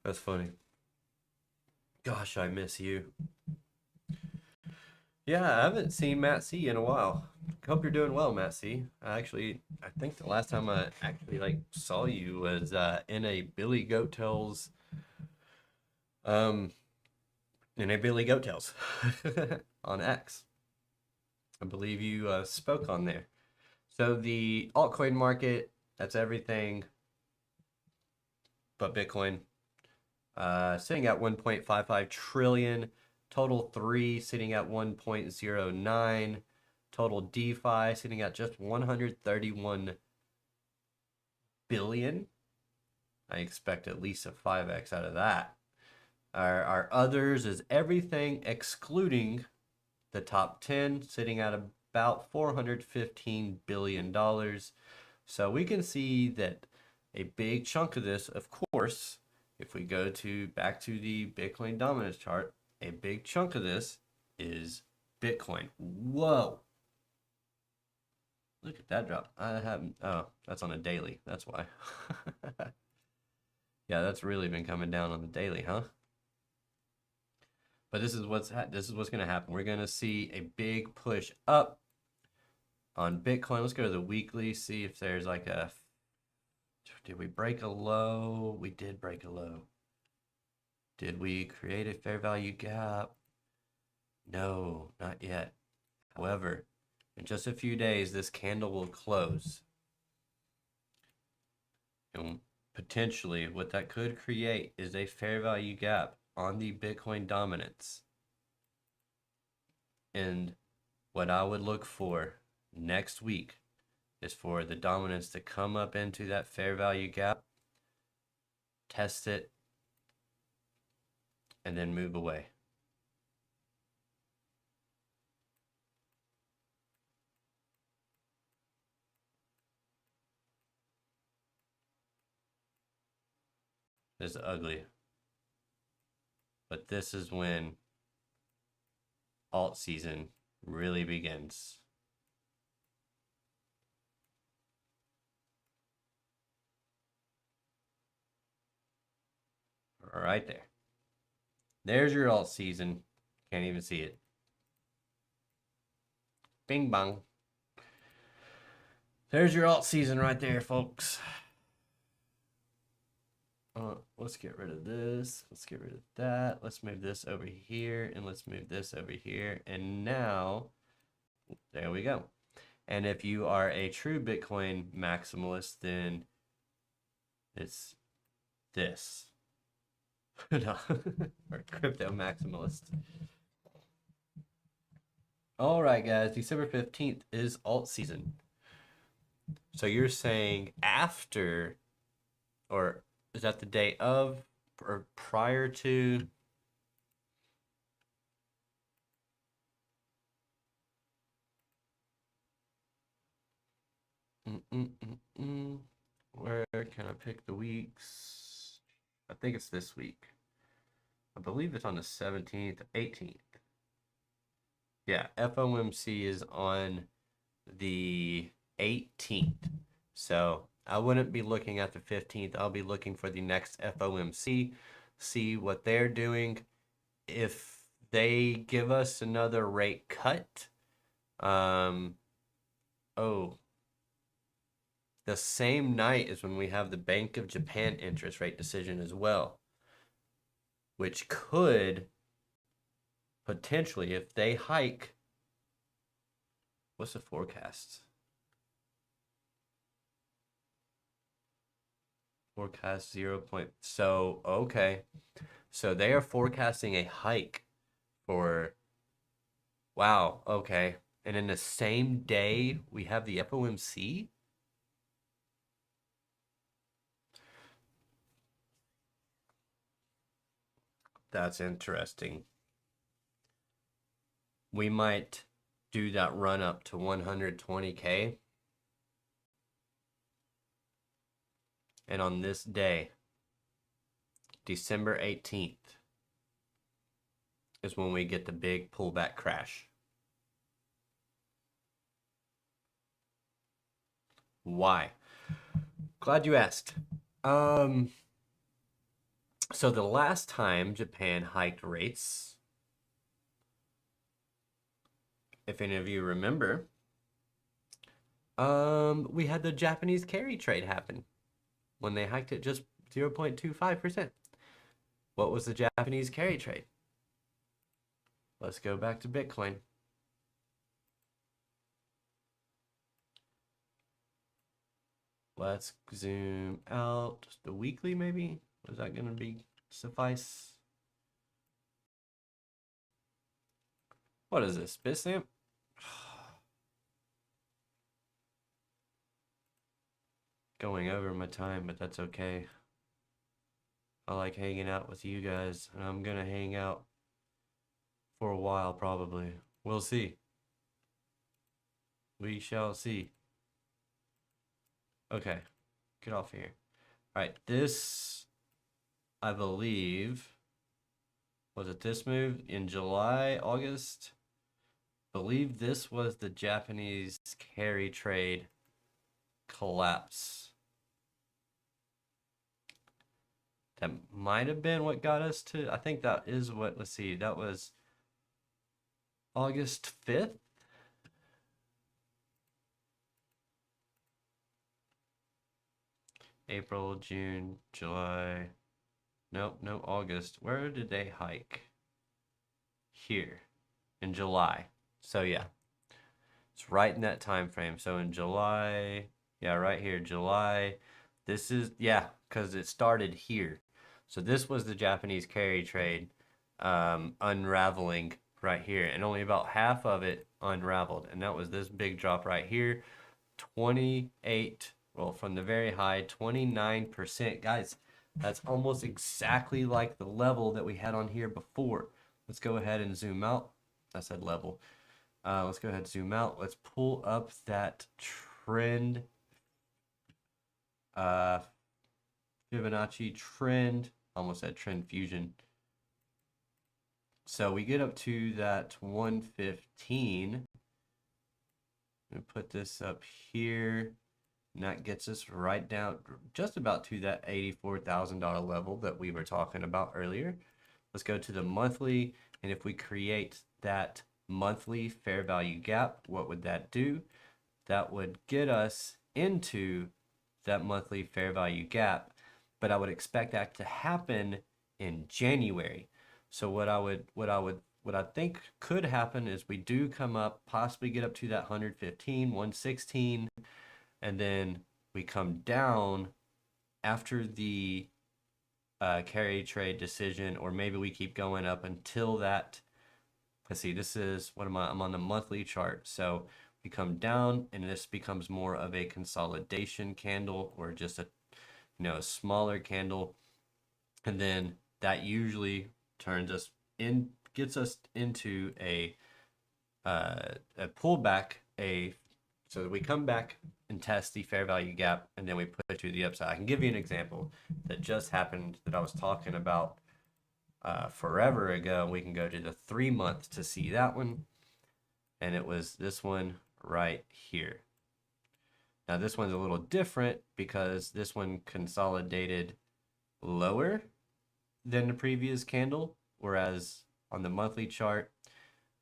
That's funny. Gosh, I miss you. Yeah, I haven't seen Matt C in a while. Hope you're doing well, Matt C. I think the last time I actually saw you was in a Billy Goat Tales on X. I believe you spoke on there. So the altcoin market, that's everything but Bitcoin. Sitting at 1.55 trillion. Total 3 sitting at 1.09. Total DeFi sitting at just 131 billion. I expect at least a 5x out of that. Our others is everything excluding the top 10, sitting at about $415 billion. So we can see that a big chunk of this, of course, if we go back to the Bitcoin dominance chart, a big chunk of this is Bitcoin. Whoa. Look at that drop. Oh, that's on a daily. That's why. Yeah, that's really been coming down on the daily, huh? But this is what's going to happen. We're going to see a big push up on Bitcoin. Let's go to the weekly, see if there's did we break a low? We did break a low. Did we create a fair value gap? No, not yet. However, in just a few days, this candle will close. And potentially, what that could create is a fair value gap on the Bitcoin dominance. And what I would look for next week is for the dominance to come up into that fair value gap, test it, and then move away. This is ugly. But this is when alt season really begins. Right there. There's your alt season. Can't even see it. Bing bong. There's your alt season right there, folks. Let's get rid of this. Let's get rid of that. Let's move this over here, and let's move this over here. And now, there we go. And if you are a true Bitcoin maximalist, then it's this. No, or crypto maximalist. All right, guys. December 15th is alt season. So you're saying after, or is that the day of or prior to? Where can I pick the weeks? I think it's this week. I believe it's on the 17th, 18th. Yeah, FOMC is on the 18th. So I wouldn't be looking at the 15th. I'll be looking for the next FOMC, see what they're doing. If they give us another rate cut, the same night is when we have the Bank of Japan interest rate decision as well, which could potentially, if they hike, what's the forecast? Forecast 0. So, okay. So they are forecasting a hike for, wow, okay. And in the same day, we have the FOMC? That's interesting. We might do that run up to 120K. And on this day, December 18th, is when we get the big pullback crash. Why? Glad you asked. So the last time Japan hiked rates, if any of you remember, we had the Japanese carry trade happen when they hiked it just 0.25%. What was the Japanese carry trade? Let's go back to Bitcoin. Let's zoom out the weekly, maybe. Is that going to be suffice? What is this? Bitstamp? Going over my time, but that's okay. I like hanging out with you guys, and I'm gonna hang out for a while probably. We'll see. We shall see. Okay, get off here. All right, this, I believe, was it this move in July, August? Believe this was the Japanese carry trade collapse. That might have been what got us to, I think that is what, let's see, that was August 5th. April, June, July. Nope, no August. Where did they hike? Here in July. So yeah, it's right in that time frame. So in July, yeah, right here, July. This is, yeah, because it started here. So this was the Japanese carry trade unraveling right here, and only about half of it unraveled, and that was this big drop right here, 28, well, from the very high, 29%. Guys, that's almost exactly like the level that we had on here before. Let's go ahead and zoom out. I said level. Let's go ahead and zoom out. Let's pull up that trend, Fibonacci trend. Almost said trend fusion. So we get up to that 115. We put this up here, and that gets us right down just about to that $84,000 level that we were talking about earlier. Let's go to the monthly, and if we create that monthly fair value gap, what would that do? That would get us into that monthly fair value gap, but I would expect that to happen in January. So what I think could happen is we do come up, possibly get up to that 115, 116, and then we come down after the carry trade decision, or maybe we keep going up until that. Let's see, this is, what am I? I'm on the monthly chart. So we come down, and this becomes more of a consolidation candle, or just a, you know, a smaller candle, and then that usually turns us in, gets us into a pullback, so that we come back and test the fair value gap, and then we put it to the upside. I can give you an example that just happened that I was talking about forever ago. We can go to the 3 month to see that one, and it was this one right here. Now this one's a little different because this one consolidated lower than the previous candle, whereas on the monthly chart,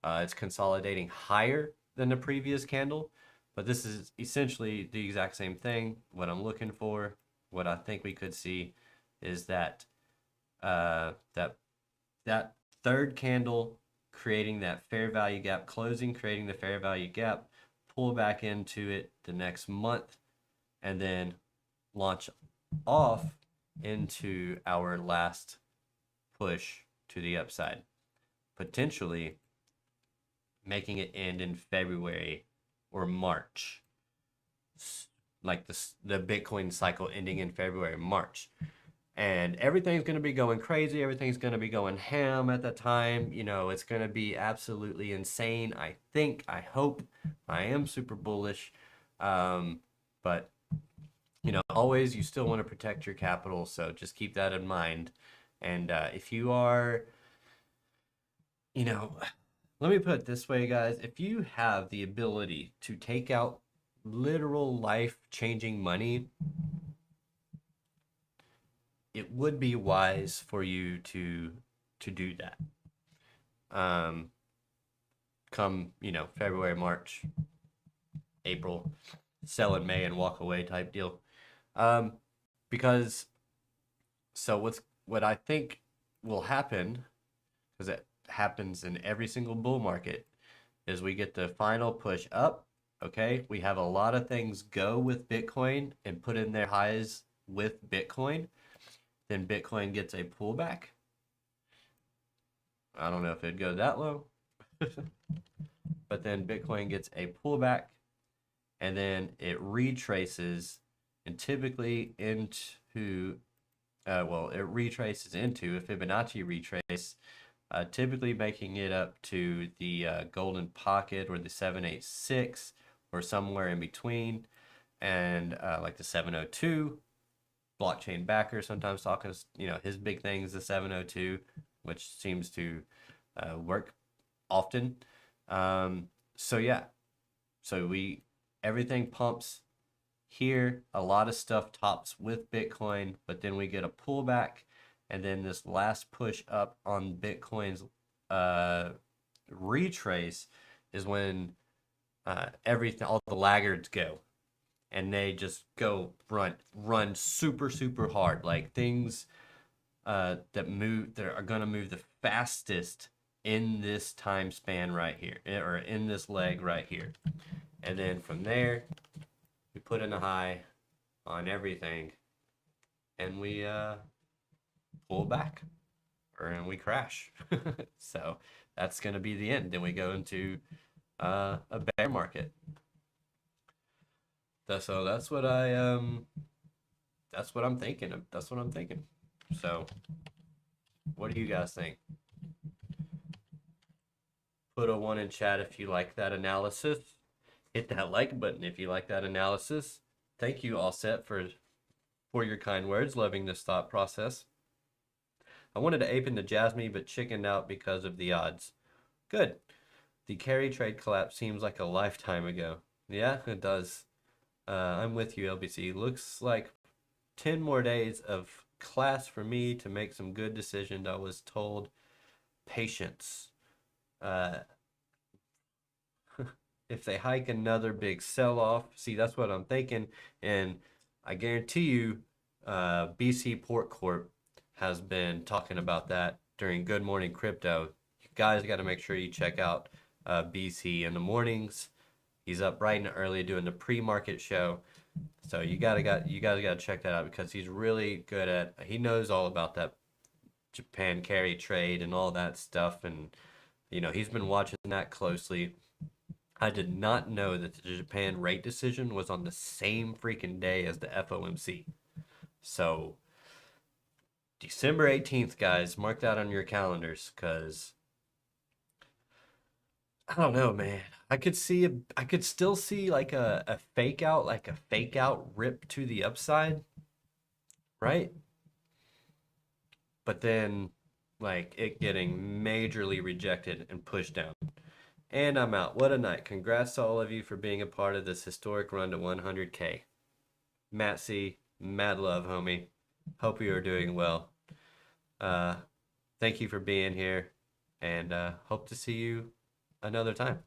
it's consolidating higher than the previous candle. But this is essentially the exact same thing. What I'm looking for, what I think we could see, is that that third candle creating that fair value gap, closing, creating the fair value gap, pull back into it the next month, and then launch off into our last push to the upside, potentially making it end in February or March, like the Bitcoin cycle ending in February, March. And everything's going to be going crazy. Everything's going to be going ham at the time. You know, it's going to be absolutely insane. I think, I hope, I am super bullish. But, you know, always you still want to protect your capital. So just keep that in mind. And if you are, you know, let me put it this way, guys. If you have the ability to take out literal life-changing money, it would be wise for you to do that. Come, you know, February, March, April, sell in May and walk away type deal. Because what I think will happen, because it happens in every single bull market, is we get the final push up. Okay, we have a lot of things go with Bitcoin and put in their highs with Bitcoin. Then Bitcoin gets a pullback. I don't know if it'd go that low. But then Bitcoin gets a pullback, and then it retraces, and typically into, it retraces into a Fibonacci retrace, typically making it up to the golden pocket or the 786 or somewhere in between, and like the 702. Blockchain backer sometimes talking, you know, his big thing is the 702, which seems to work often. So yeah, so everything pumps here. A lot of stuff tops with Bitcoin, but then we get a pullback, and then this last push up on Bitcoin's retrace is when all the laggards go. And they just go run super, super hard. Like things that are going to move the fastest in this time span right here, or in this leg right here. And then from there, we put in a high on everything, and we pull back, and we crash. So that's going to be the end. Then we go into a bear market. So that's what I'm thinking. That's what I'm thinking. So what do you guys think? Put a 1 in chat if you like that analysis. Hit that like button if you like that analysis. Thank you, All Set, for your kind words. Loving this thought process. I wanted to ape into Jasmine, but chickened out because of the odds. Good. The carry trade collapse seems like a lifetime ago. Yeah, it does. I'm with you, LBC. Looks like 10 more days of class for me to make some good decisions. I was told patience. If they hike another big sell-off, see, that's what I'm thinking. And I guarantee you, BC Port Corp has been talking about that during Good Morning Crypto. You guys got to make sure you check out BC in the mornings. He's up bright and early doing the pre-market show. So you guys gotta check that out, because he's really good at, he knows all about that Japan carry trade and all that stuff. And, you know, he's been watching that closely. I did not know that the Japan rate decision was on the same freaking day as the FOMC. So December 18th, guys, mark that on your calendars, because I don't know, man. I could still see like a fake out rip to the upside, right? But then like it getting majorly rejected and pushed down. And I'm out. What a night. Congrats to all of you for being a part of this historic run to 100K. Matt C, mad love, homie. Hope you are doing well. Thank you for being here, and hope to see you another time.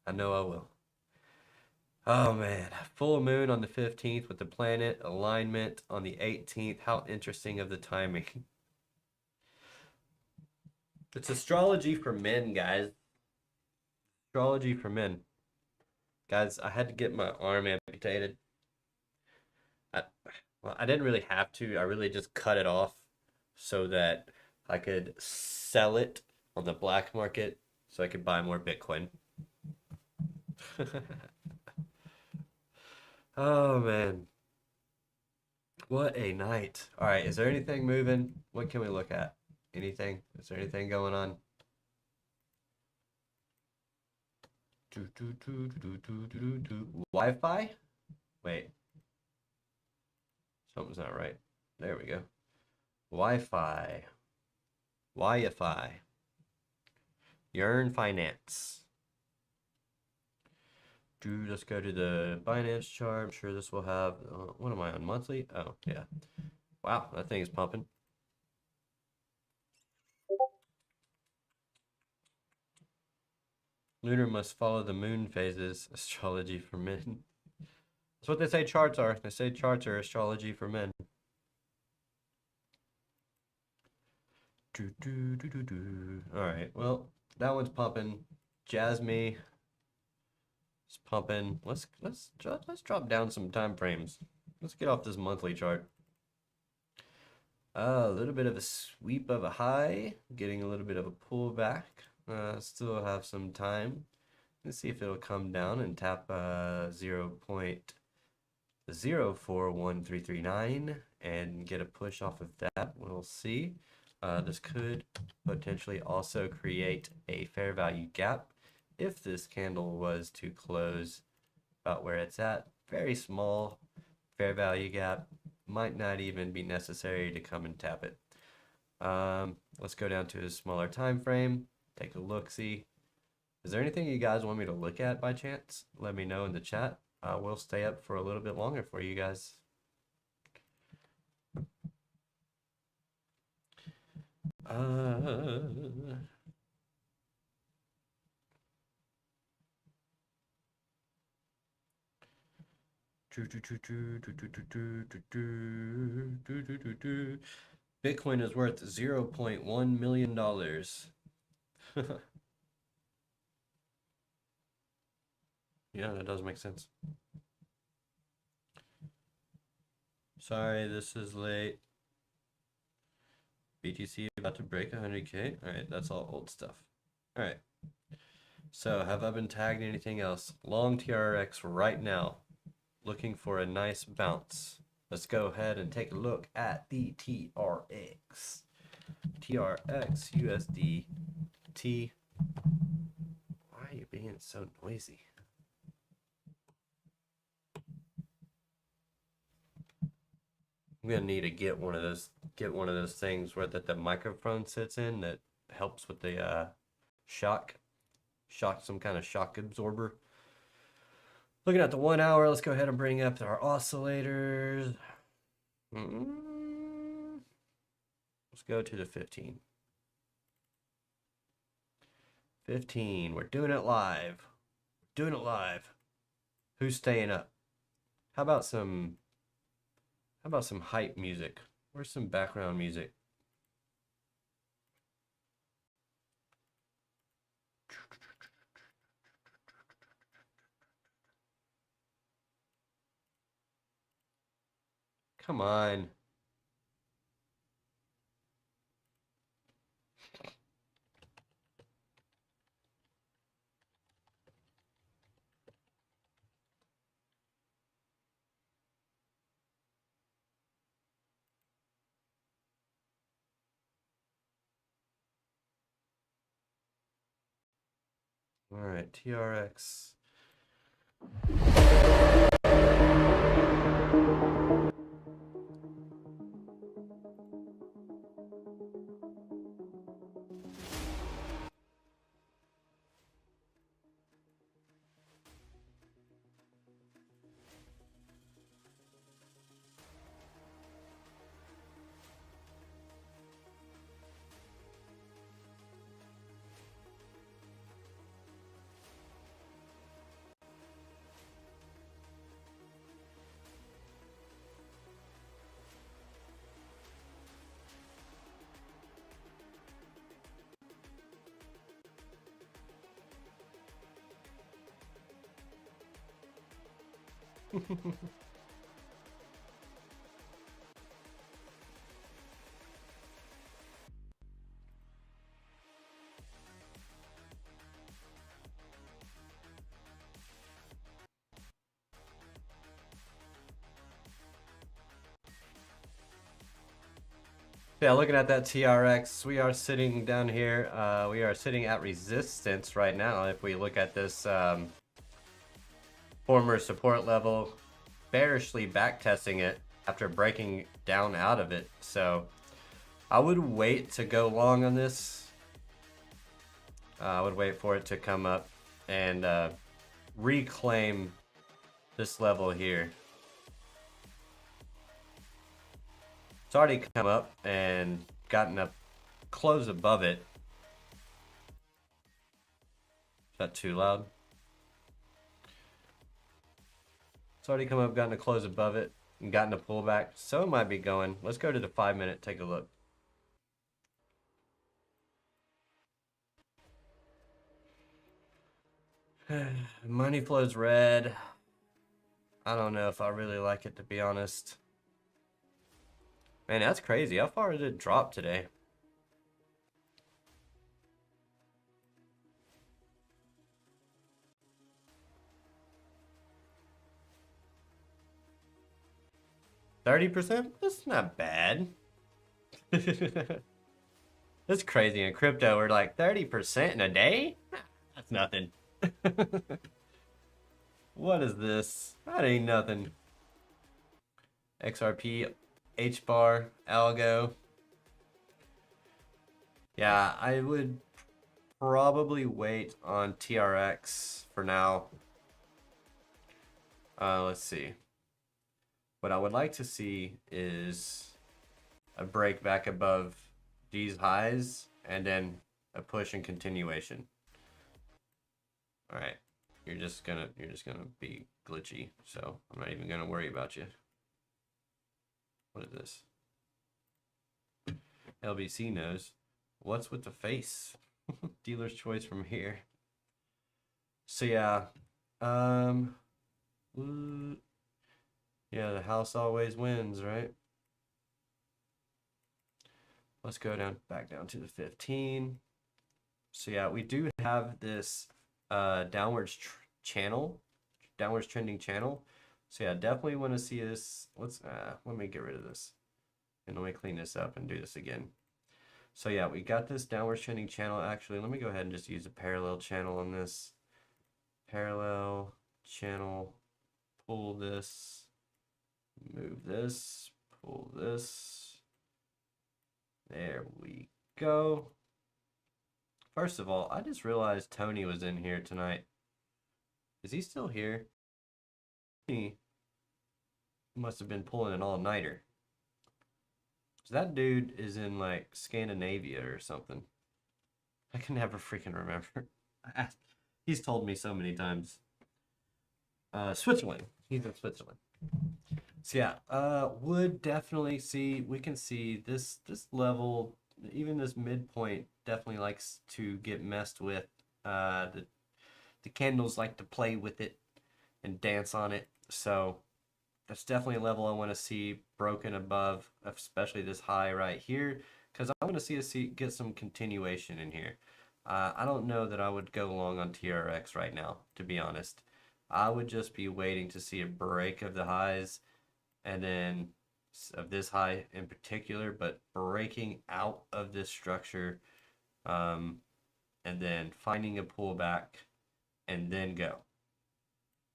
I know I will. Oh man, full moon on the 15th with the planet alignment on the 18th. How interesting of the timing. It's astrology for men, guys. Astrology for men. Guys, I had to get my arm amputated. I, well, I didn't really have to. I really just cut it off so that I could sell it on the black market so I could buy more Bitcoin. Oh man. What a night. All right, is there anything moving? What can we look at? Anything? Is there anything going on? Wi-Fi? Wait. Something's not right. There we go. Wi-Fi. Wi-Fi. Yearn Finance. Let's go to the Binance chart. I'm sure this will have, what am I on, monthly? Oh, yeah. Wow, that thing is pumping. Lunar must follow the moon phases. Astrology for men. That's what they say charts are. They say charts are astrology for men. Alright, well, that one's pumping. Jasmine is pumping. Let's drop down some time frames. Let's get off this monthly chart. A little bit of a sweep of a high, getting a little bit of a pullback. Still have some time. Let's see if it'll come down and tap 0.041339 and get a push off of that. We'll see. This could potentially also create a fair value gap if this candle was to close about where it's at. Very small fair value gap. Might not even be necessary to come and tap it. Let's go down to a smaller time frame. Take a look-see. Is there anything you guys want me to look at by chance? Let me know in the chat. We'll stay up for a little bit longer for you guys. Bitcoin is worth $0.1 million. Yeah, that does make sense. Sorry, this is late. BTC about to break 100K. All right, that's all old stuff. All right. So, have I been tagged anything else? Long TRX right now. Looking for a nice bounce. Let's go ahead and take a look at the TRX. TRX USDT. Why are you being so noisy? I'm gonna need to get one of those things where that the microphone sits in that helps with the shock, some kind of shock absorber. Looking at the 1 hour, let's go ahead and bring up our oscillators. Let's go to the 15. 15, we're doing it live. Doing it live. Who's staying up? How about some hype music? Where's some background music? Come on. All right, TRX. Yeah, looking at that TRX, we are sitting down here. We are sitting at resistance right now. If we look at this former support level, bearishly backtesting it after breaking down out of it. So I would wait to go long on this. I would wait for it to come up and reclaim this level here. It's already come up and gotten up close above it. Is that too loud? It's already come up, gotten a close above it, and gotten a pullback. So it might be going. Let's go to the 5 minute, take a look. Money flows red. I don't know if I really like it, to be honest. Man, that's crazy. How far did it drop today? %? That's not bad. That's crazy. In crypto, we're like 30% in a day? That's nothing. What is this? That ain't nothing. XRP, H-bar, algo. Yeah, I would probably wait on TRX for now. Let's see. What I would like to see is a break back above these highs and then a push and continuation. All right, you're just gonna be glitchy, so I'm not even gonna worry about you. What is this? LBC knows. What's with the face? Dealer's choice from here. So yeah, yeah, the house always wins, right? Let's go back down to the 15. So yeah, we do have this downwards trending channel. So yeah, definitely want to see this. Let me get rid of this and let me clean this up and do this again. So yeah, we got this downwards trending channel. Actually, let me go ahead and just use a parallel channel on this. Parallel channel, pull this, move this, pull this. There we go. First of all, I just realized Tony was in here tonight. Is he still here? He must have been pulling an all-nighter. So that dude is in like Scandinavia or something. I can never freaking remember. He's told me so many times. Switzerland. He's in Switzerland. So yeah, would definitely see, we can see this level, even this midpoint definitely likes to get messed with. The candles like to play with it and dance on it. So that's definitely a level I want to see broken above, especially this high right here, because I want to see us get some continuation in here. I don't know that I would go long on TRX right now, to be honest. I would just be waiting to see a break of the highs, and then of this high in particular, but breaking out of this structure, and then finding a pullback, and then go.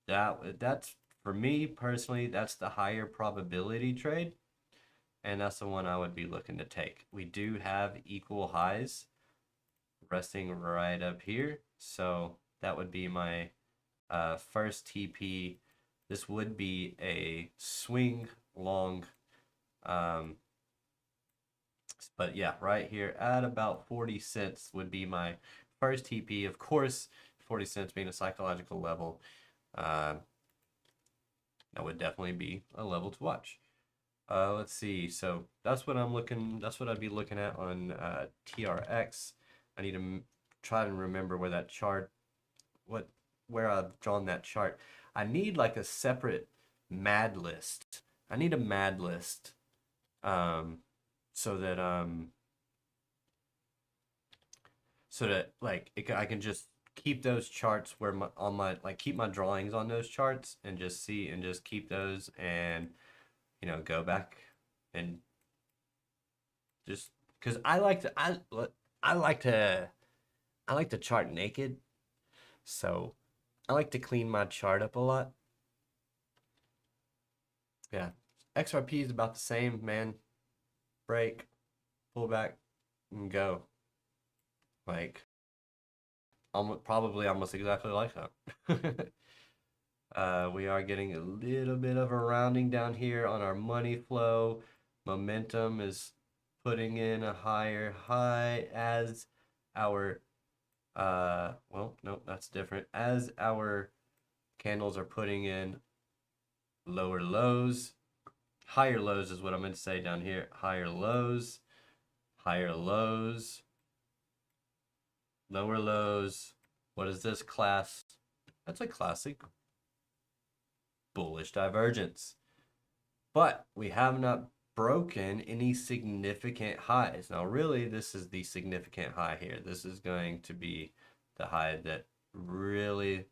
That's for me personally, that's the higher probability trade, and that's the one I would be looking to take. We do have equal highs resting right up here, so that would be my first TP. This would be a swing long, but yeah, right here at about 40 cents would be my first TP. Of course, 40 cents being a psychological level, that would definitely be a level to watch. Let's see. So that's what I'd be looking at on TRX. I need to try and remember where I've drawn that chart. I need like a separate mad list. I need a mad list. So that like I can just keep those charts where keep my drawings on those charts and just see and just keep those and go back and just because I like to chart naked, so I like to clean my chart up a lot. Yeah, XRP is about the same, man. Break, pull back, and go. Like, probably almost exactly like that. We are getting a little bit of a rounding down here on our money flow. Momentum is putting in a higher high as our, well, no, that's different. As our candles are putting in lower lows, higher lows is what I meant to say down here. Higher lows, lower lows. What is this class? That's a classic bullish divergence. But we have not broken any significant highs. Now, really, this is the significant high here. This is going to be the high that really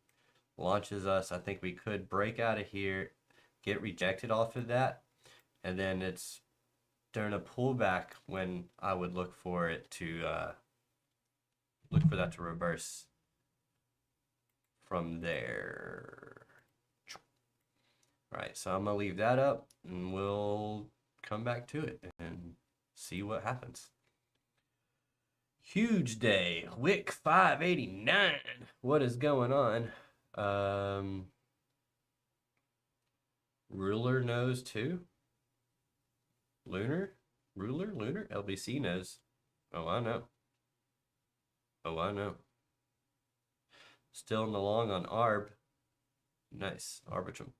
launches us. I think we could break out of here, get rejected off of that, and then it's during a pullback when I would look for it to look for that to reverse from there. All right, so I'm gonna leave that up and we'll come back to it and see what happens. Huge day, wick 589. What is going on? Ruler knows too. Lunar, LBC knows. Oh, I know. Still in the long on ARB. Nice, Arbitrum.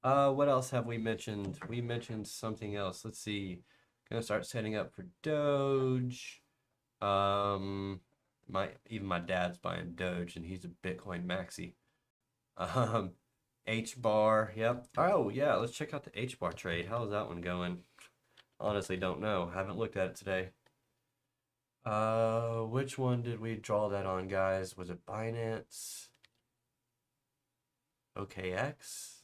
What else have we mentioned? We mentioned something else. Let's see. Gonna start setting up for Doge. Even my dad's buying Doge, and he's a Bitcoin maxi. H bar. Yep. Oh yeah. Let's check out the H bar trade. How's that one going? Honestly, don't know. Haven't looked at it today. Which one did we draw that on, guys? Was it Binance? OKX?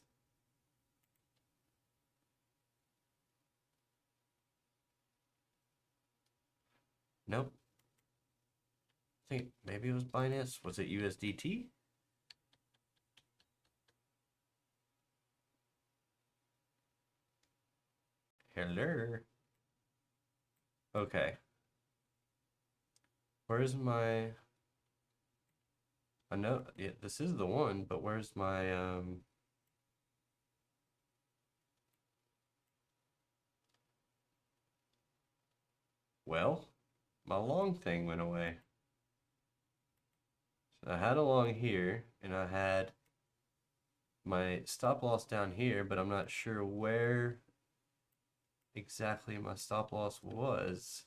Nope. I think maybe it was Binance. Was it USDT? Hello. Okay. Where's my... I know, yeah, this is the one, but where's my, well, my long thing went away. So I had a long here, and I had my stop loss down here, but I'm not sure where exactly my stop loss was.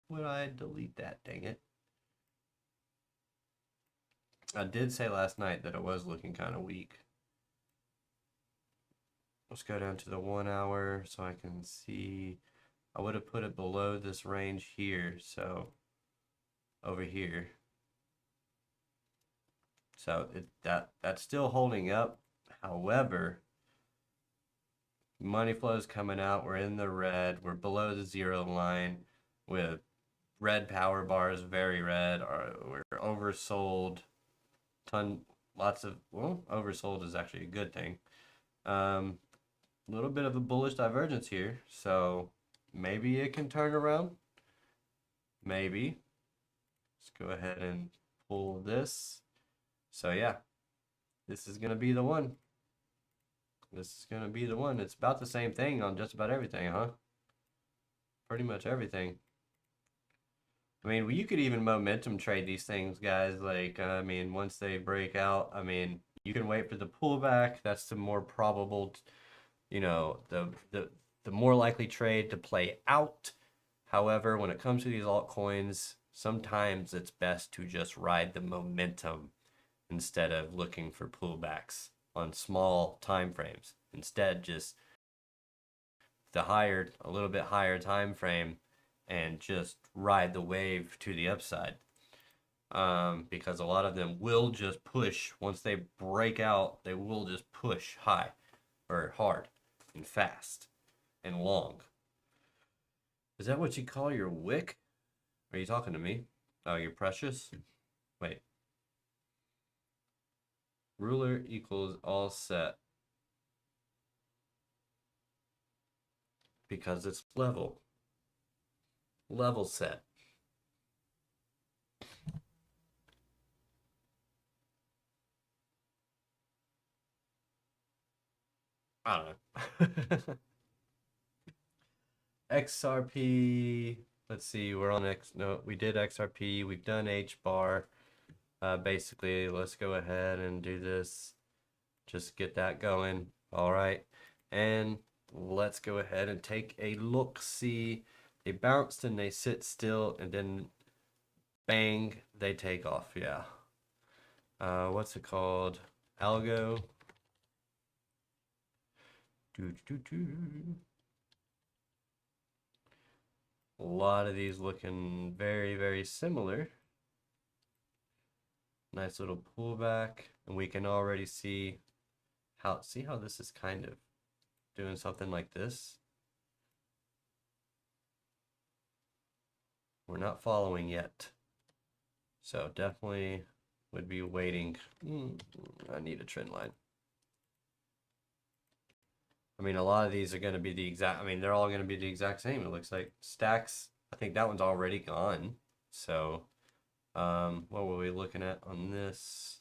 Would I delete that? Dang it. I did say last night that it was looking kind of weak. Let's go down to the 1 hour so I can see. I would have put it below this range here, so over here. So that's still holding up. However, money flow is coming out. We're in the red. We're below the zero line with red power bars, very red. We're oversold. Oversold is actually a good thing. A little bit of a bullish divergence here, so maybe it can turn around. Maybe. Let's go ahead and pull this. So yeah, this is gonna be the one. It's about the same thing on just about everything, huh? Pretty much everything. I mean, you could even momentum trade these things, guys. Like, I mean, once they break out, I mean, you can wait for the pullback. That's the more probable, the more likely trade to play out. However, when it comes to these altcoins, sometimes it's best to just ride the momentum instead of looking for pullbacks. on small time frames. Instead, just a little bit higher time frame and just ride the wave to the upside. Because a lot of them will just push once they break out. They will just push high or hard and fast and long. Is that what you call your wick? Are you talking to me? Oh, you're precious? Wait. Ruler equals all set. Because it's level. Level set. I don't know. XRP. Let's see. We're on X. No, we did XRP. We've done H bar. Basically, let's go ahead and do this. Just get that going. All right. And let's go ahead and take a look. See, they bounced and they sit still, and then bang, they take off. Yeah. What's it called? Algo. A lot of these looking very, very similar. Nice little pullback, and we can already see how this is kind of doing something like this. We're not following yet, so definitely would be waiting. I need a trend line. I mean, a lot of these are going to be the exact, I mean, they're all going to be the exact same. It looks like stacks. I think that one's already gone. So, what were we looking at on this?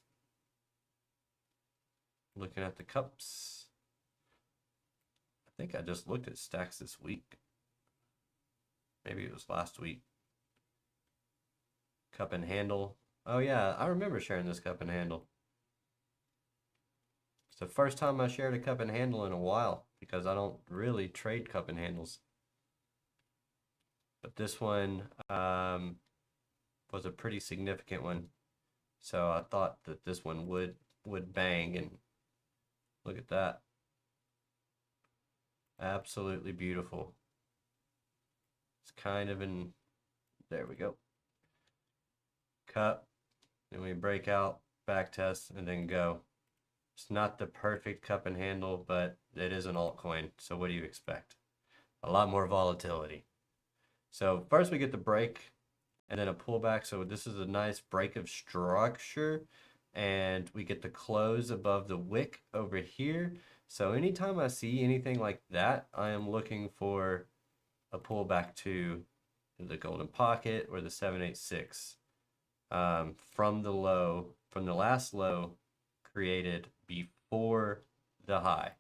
Looking at the cups. I think I just looked at stacks this week. Maybe it was last week. Cup and handle. Oh yeah, I remember sharing this cup and handle. It's the first time I shared a cup and handle in a while because I don't really trade cup and handles. But this one was a pretty significant one. So I thought that this one would bang, and look at that. Absolutely beautiful. It's kind of in, there we go. Cup, then we break out, back test, and then go. It's not the perfect cup and handle, but it is an altcoin. So what do you expect? A lot more volatility. So first we get the break and then a pullback. So this is a nice break of structure, and we get the close above the wick over here. So anytime I see anything like that, I am looking for a pullback to the golden pocket or the 786 from the low, from the last low created before the high.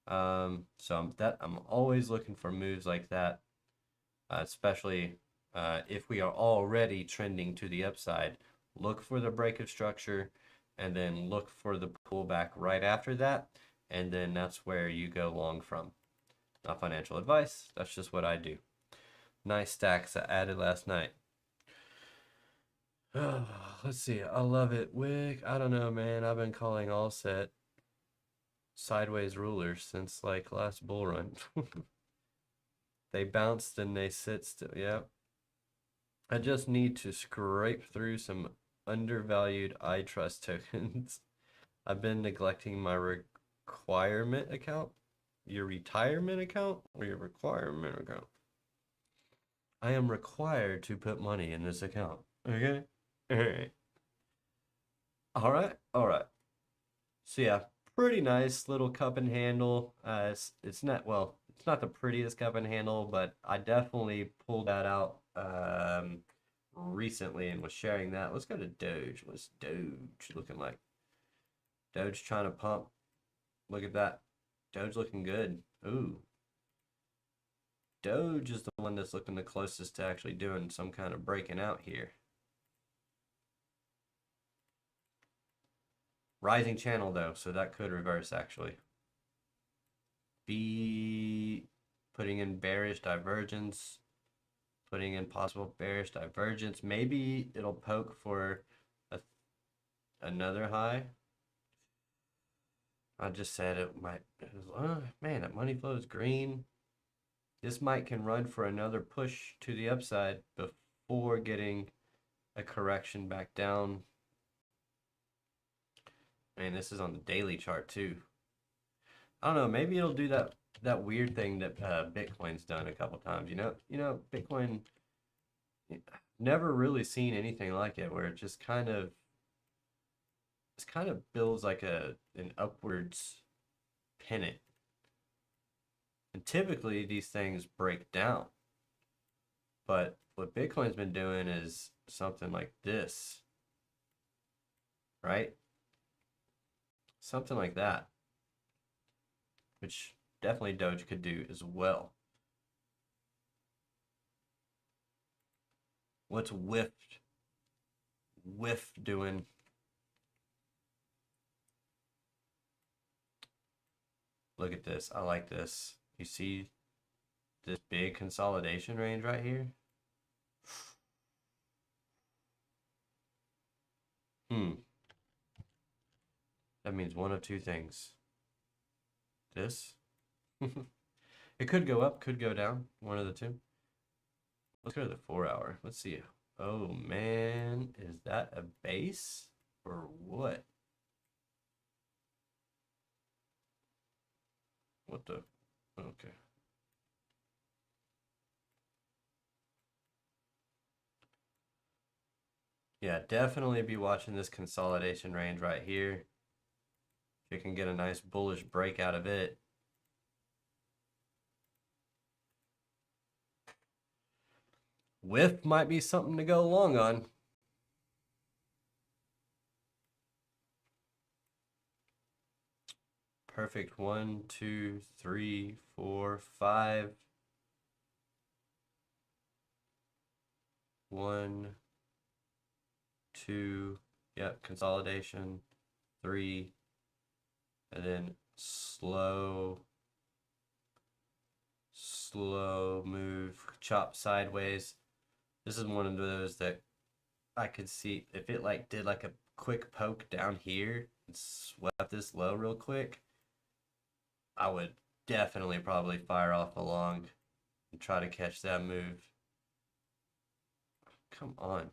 So I'm always looking for moves like that, especially if we are already trending to the upside. Look for the break of structure and then look for the pullback right after that, and then that's where you go long from. Not financial advice, that's just what I do. Nice stacks I added last night. Let's see, I love it. Wick, I don't know, man. I've been calling all set sideways rulers since like last bull run. They bounced and they sit still. Yep. I just need to scrape through some undervalued iTrust tokens. I've been neglecting my requirement account. Your retirement account or your requirement account? I am required to put money in this account. Okay? Alright. Alright. So yeah, pretty nice little cup and handle. It's not, well, it's not the prettiest cup and handle, but I definitely pulled that out recently and was sharing that. Let's go to Doge. What's Doge looking like? Doge trying to pump. Look at that. Doge looking good. Ooh. Doge is the one that's looking the closest to actually doing some kind of breaking out here. Rising channel though, so that could reverse actually. Be putting in bearish divergence, putting in possible bearish divergence. Maybe it'll poke for another high. I just said it might. Man, that money flow is green. This might can run for another push to the upside before getting a correction back down. Man, this is on the daily chart too. I don't know. Maybe it'll do that weird thing that Bitcoin's done a couple times. Bitcoin. Never really seen anything like it where it just kind of builds like an upwards pennant. And typically these things break down. But what Bitcoin's been doing is something like this. Right? Something like that. Which definitely Doge could do as well. What's Whiff doing? Look at this. I like this. You see this big consolidation range right here? That means one of two things. This. It could go up, could go down. One of the two. Let's go to the 4 hour. Let's see. Oh man, is that a base or what? What the? Okay. Yeah, definitely be watching this consolidation range right here. If you can get a nice bullish break out of it. Whiff might be something to go long on. Perfect. 1, 2, 3, 4, 5. 1, 2. Yep, consolidation. 3. And then slow move, chop sideways. This is one of those that I could see if it like did like a quick poke down here and swept this low real quick, I would definitely probably fire off along and try to catch that move. Come on.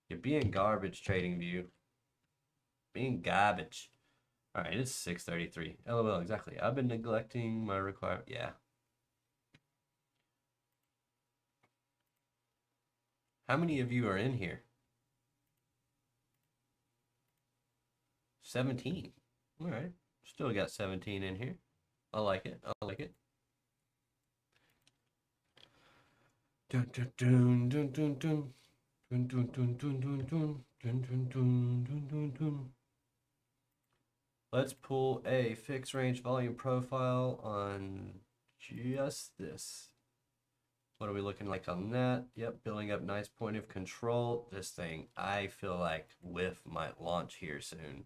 You're being garbage, TradingView. Being garbage. Alright, it's 6:33. LOL, exactly. I've been neglecting my requirement. Yeah. How many of you are in here? 17. Alright. Still got 17 in here. I like it. I like it. Dun dun dun dun dun dun. Dun dun dun dun dun dun. Dun dun dun dun dun dun. Let's pull a fixed range volume profile on just this. What are we looking like on that? Yep, building up nice point of control. This thing, I feel like Whiff might launch here soon.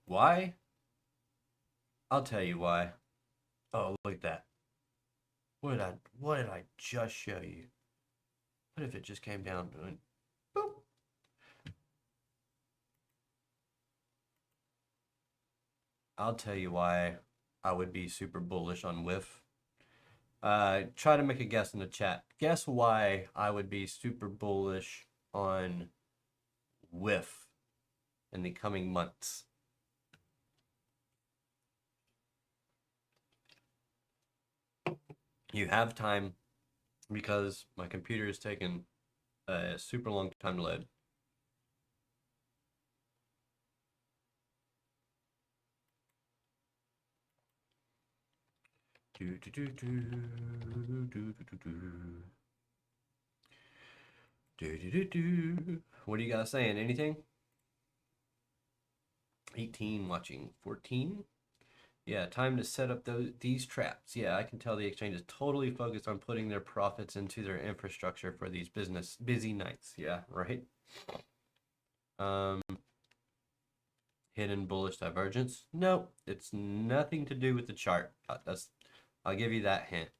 Why? I'll tell you why. Oh, look at that. What did I just show you? What if it just came down and boop? I'll tell you why I would be super bullish on Whiff. Try to make a guess in the chat. Guess why I would be super bullish on Whiff in the coming months. You have time because my computer is taking a super long time to load. What are you guys saying? Anything? 18 watching. 14? Yeah, time to set up these traps. Yeah, I can tell the exchange is totally focused on putting their profits into their infrastructure for these busy nights. Yeah, right? Hidden bullish divergence? No, it's nothing to do with the chart. I'll give you that hint.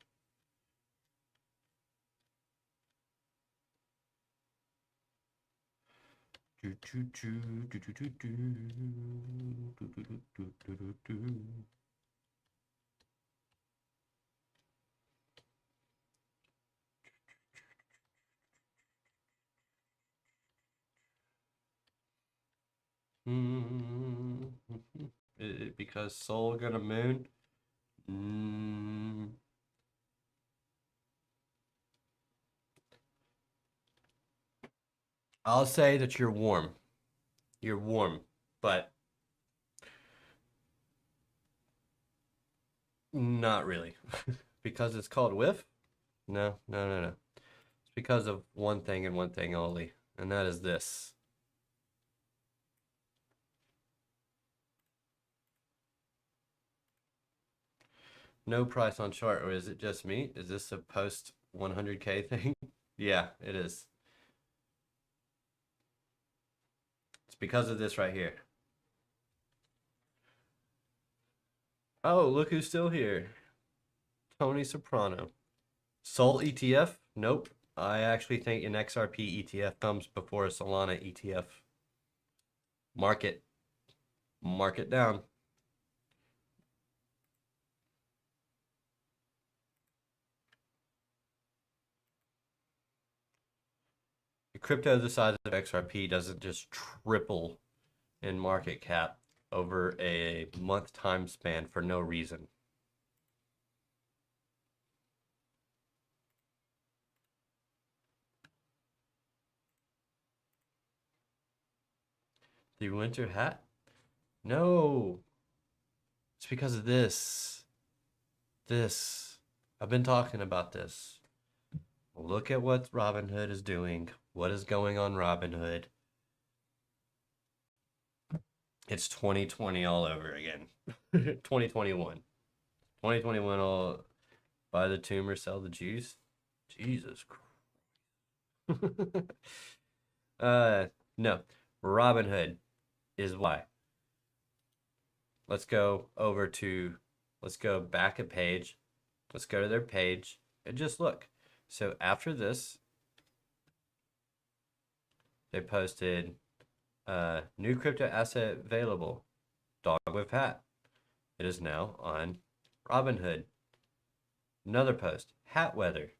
Because Soul gonna moon? I'll say that you're warm. You're warm, but not really. Because it's called whiff? No, no, no, no. It's because of one thing and one thing only, and that is this. No price on chart, or is it just me? Is this a post 100K thing? Yeah, it is. It's because of this right here. Oh, look who's still here. Tony Soprano. Sol ETF? Nope. I actually think an XRP ETF comes before a Solana ETF. Mark it. Mark it down. Crypto the size of XRP doesn't just triple in market cap over a month time span for no reason. The winter hat? No. It's because of this. This. I've been talking about this. Look at what Robinhood is doing. What is going on Robinhood? It's 2020 all over again. 2021. 2021 all buy the tumor, sell the juice. Jesus Christ. No. Robinhood is why. Let's go back a page. Let's go to their page and just look. So after this, they posted new crypto asset available, dog with hat. It is now on Robinhood. Another post, hat weather.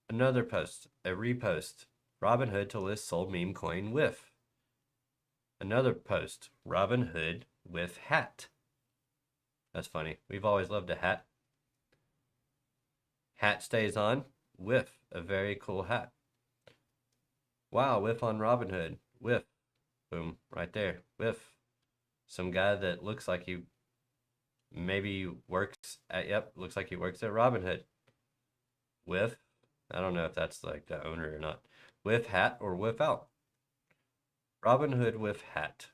Another post, a repost, Robinhood to list sold meme coin with. Another post, Robinhood with hat. That's funny. We've always loved a hat. Hat stays on. Whiff, a very cool hat. Wow, whiff on Robinhood. Whiff. Boom, right there. Whiff. Some guy that looks like he maybe works at, yep, looks like he works at Robinhood. Whiff. I don't know if that's like the owner or not. Whiff hat or whiff out. Robinhood whiff hat.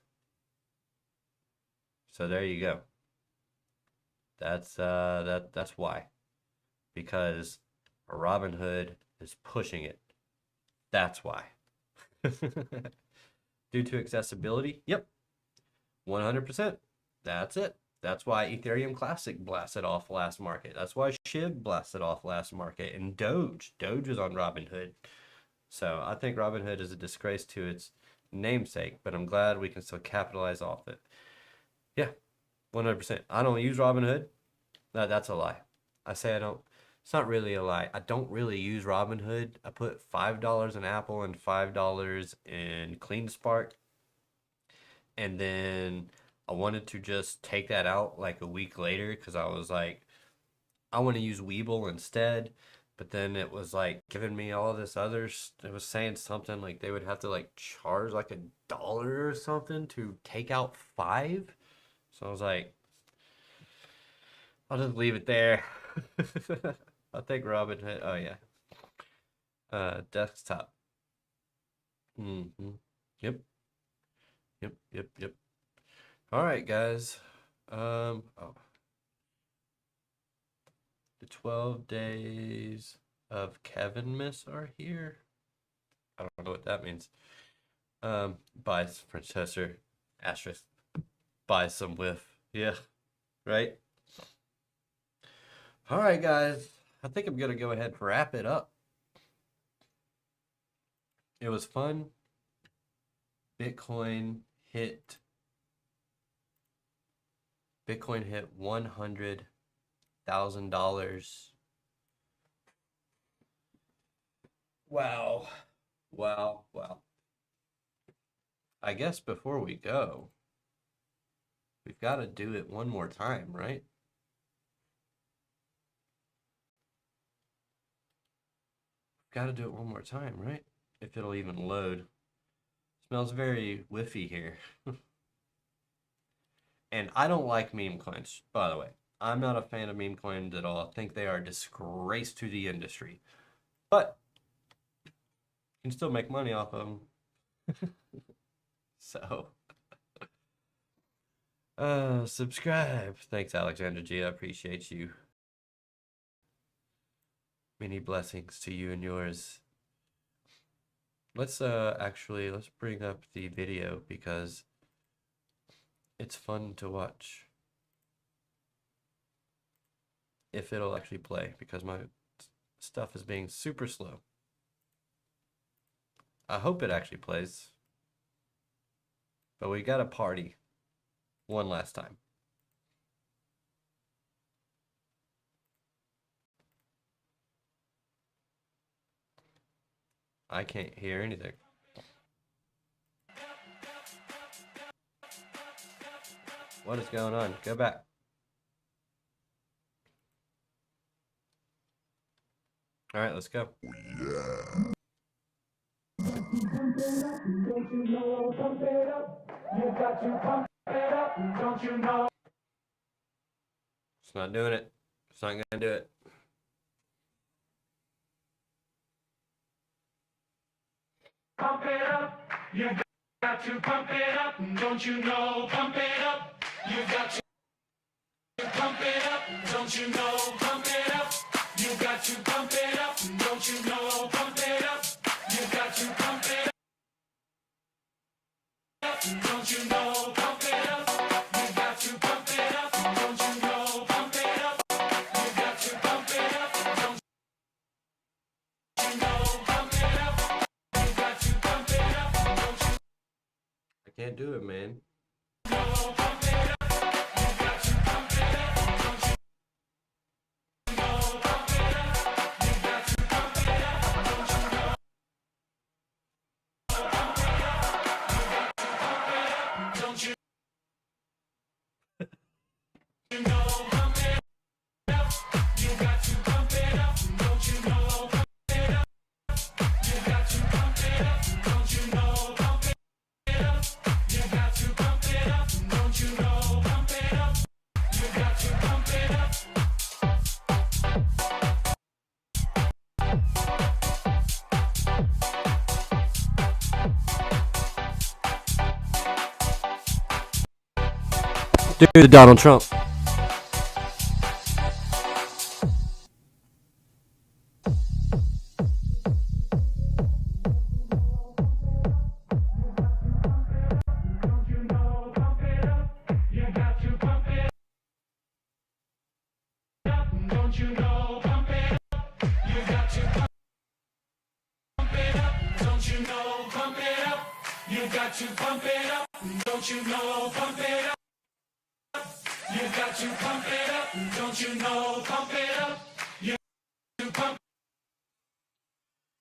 So there you go. That's that's why. Because Robinhood is pushing it. That's why. Due to accessibility? Yep. 100%. That's it. That's why Ethereum Classic blasted off last market. That's why SHIB blasted off last market. And Doge. Doge is on Robinhood. So I think Robinhood is a disgrace to its namesake, but I'm glad we can still capitalize off it. Yeah, 100%. I don't use Robinhood. That's a lie. I say I don't. It's not really a lie. I don't really use Robinhood. I put $5 in Apple and $5 in CleanSpark. And then I wanted to just take that out like a week later because I was like, I want to use Webull instead. But then it was like giving me all this others. It was saying something like they would have to like charge like $1 or something to take out 5. So I was like, I'll just leave it there. I'll take Robinhood. Oh yeah. Desktop. Yep. Yep. All right, guys. Oh. The 12 days of Kevin Miss are here. I don't know what that means. Buy Princessor asterisk. Buy some whiff. Yeah. Right? All right, guys. I think I'm going to go ahead and wrap it up. It was fun. Bitcoin hit $100,000. Wow. Wow. Wow. I guess before we go, we've got to do it one more time, right? Got to do it one more time, right? If it'll even load. Smells very whiffy here. And I don't like meme coins, by the way. I'm not a fan of meme coins at all. I think they are a disgrace to the industry. But you can still make money off of them. So, subscribe. Thanks, Alexander G. I appreciate you. Many blessings to you and yours. Let's let's bring up the video because it's fun to watch. If it'll actually play, because my stuff is being super slow. I hope it actually plays. But we got to party one last time. I can't hear anything. What is going on? Go back. All right, let's go. Don't you know, pump it up. You got to pump it up. Don't you know? It's not doing it. It's not gonna do it. Pump it up. You got to pump it up. Don't you know? Pump it up. You got to pump it up. Don't you know? Pump it up. You got to pump it up. Don't you know? Pump it up. You got to pump it up. Don't you know? Pump it up. You got to pump it up. Don't you know? Pump it up. You got to pump it up. Don't you know? Pump it up. You got to pump it up. Don't you I can't do it, man. know? Pump it up. You got to pump it up. Don't you know? Pump it up. You got to pump it up. Don't you know? Pump it up. You got to pump it up. Don't you know? Pump it up. You got to pump it up. Don't you know? Pump it up. You got to pump it up. Don't you know? Pump it up. You got to pump it up. Don't you know? Pump it up. You got to pump it up. Do the Donald Trump. Don't you know? Pump it up. You got to pump it up. Don't you know? Pump it up. You got to pump it up. Don't you know? Pump it up. You got to pump it up. Don't you know? Pump it up. You got to pump it up. Don't you know? Pump it up. You to pump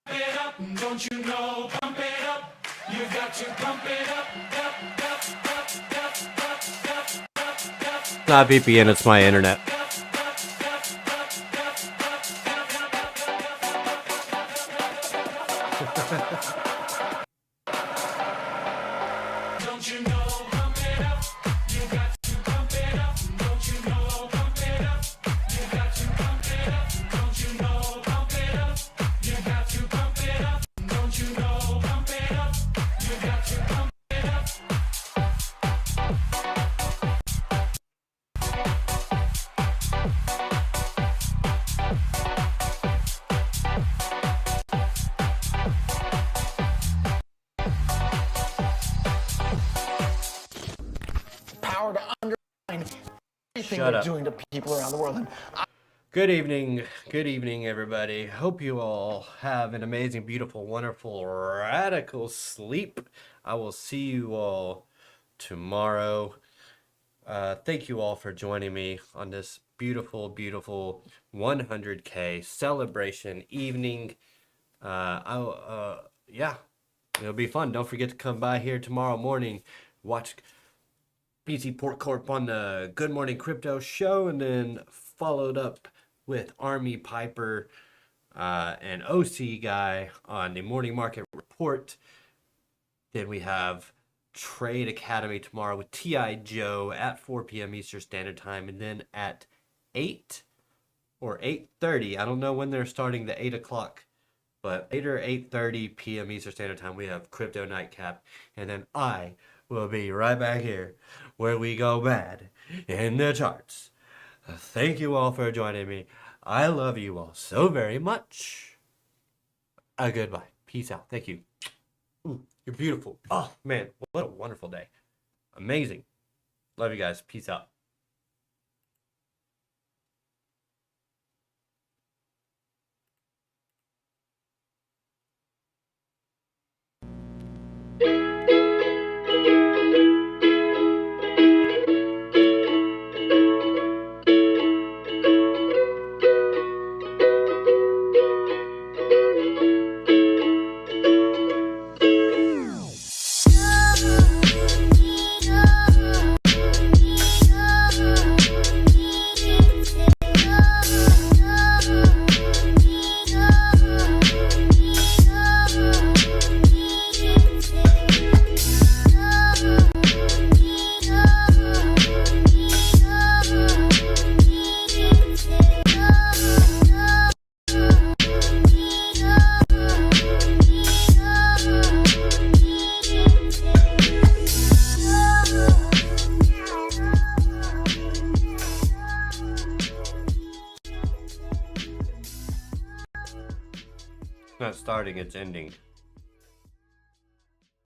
it up. Don't you know? Pump it up. You got to pump it up. Up, up, up, up, up, up, up, up. Not VPN, it's my internet. Don't you know? Pump it up. You got to pump it up. Don't you know? Pump it up. You got to pump it up. Don't you know? Pump it up. You got to pump it up. Don't you know? Pump it up. You got to pump it up. Power to undermine everything Shut they're up. doing to people around the world. And Good evening, everybody. Hope you all have an amazing, beautiful, wonderful, radical sleep. I will see you all tomorrow. Thank you all for joining me on this beautiful, beautiful 100K celebration evening. Yeah, it'll be fun. Don't forget to come by here tomorrow morning. Watch BC Port Corp on the Good Morning Crypto show, and then followed up with Army Piper and OC guy on the Morning Market Report. Then we have Trade Academy tomorrow with TI Joe at 4 p.m. Eastern Standard Time, and then at 8 or 8:30. I don't know when they're starting the 8 o'clock, but 8 or 8:30 p.m. Eastern Standard Time, we have Crypto Nightcap, and then I will be right back here where we go mad in the charts. Thank you all for joining me. I love you all so very much. Goodbye. Peace out. Thank you. Ooh, you're beautiful. Oh, man. What a wonderful day. Amazing. Love you guys. Peace out. It's not starting, it's ending.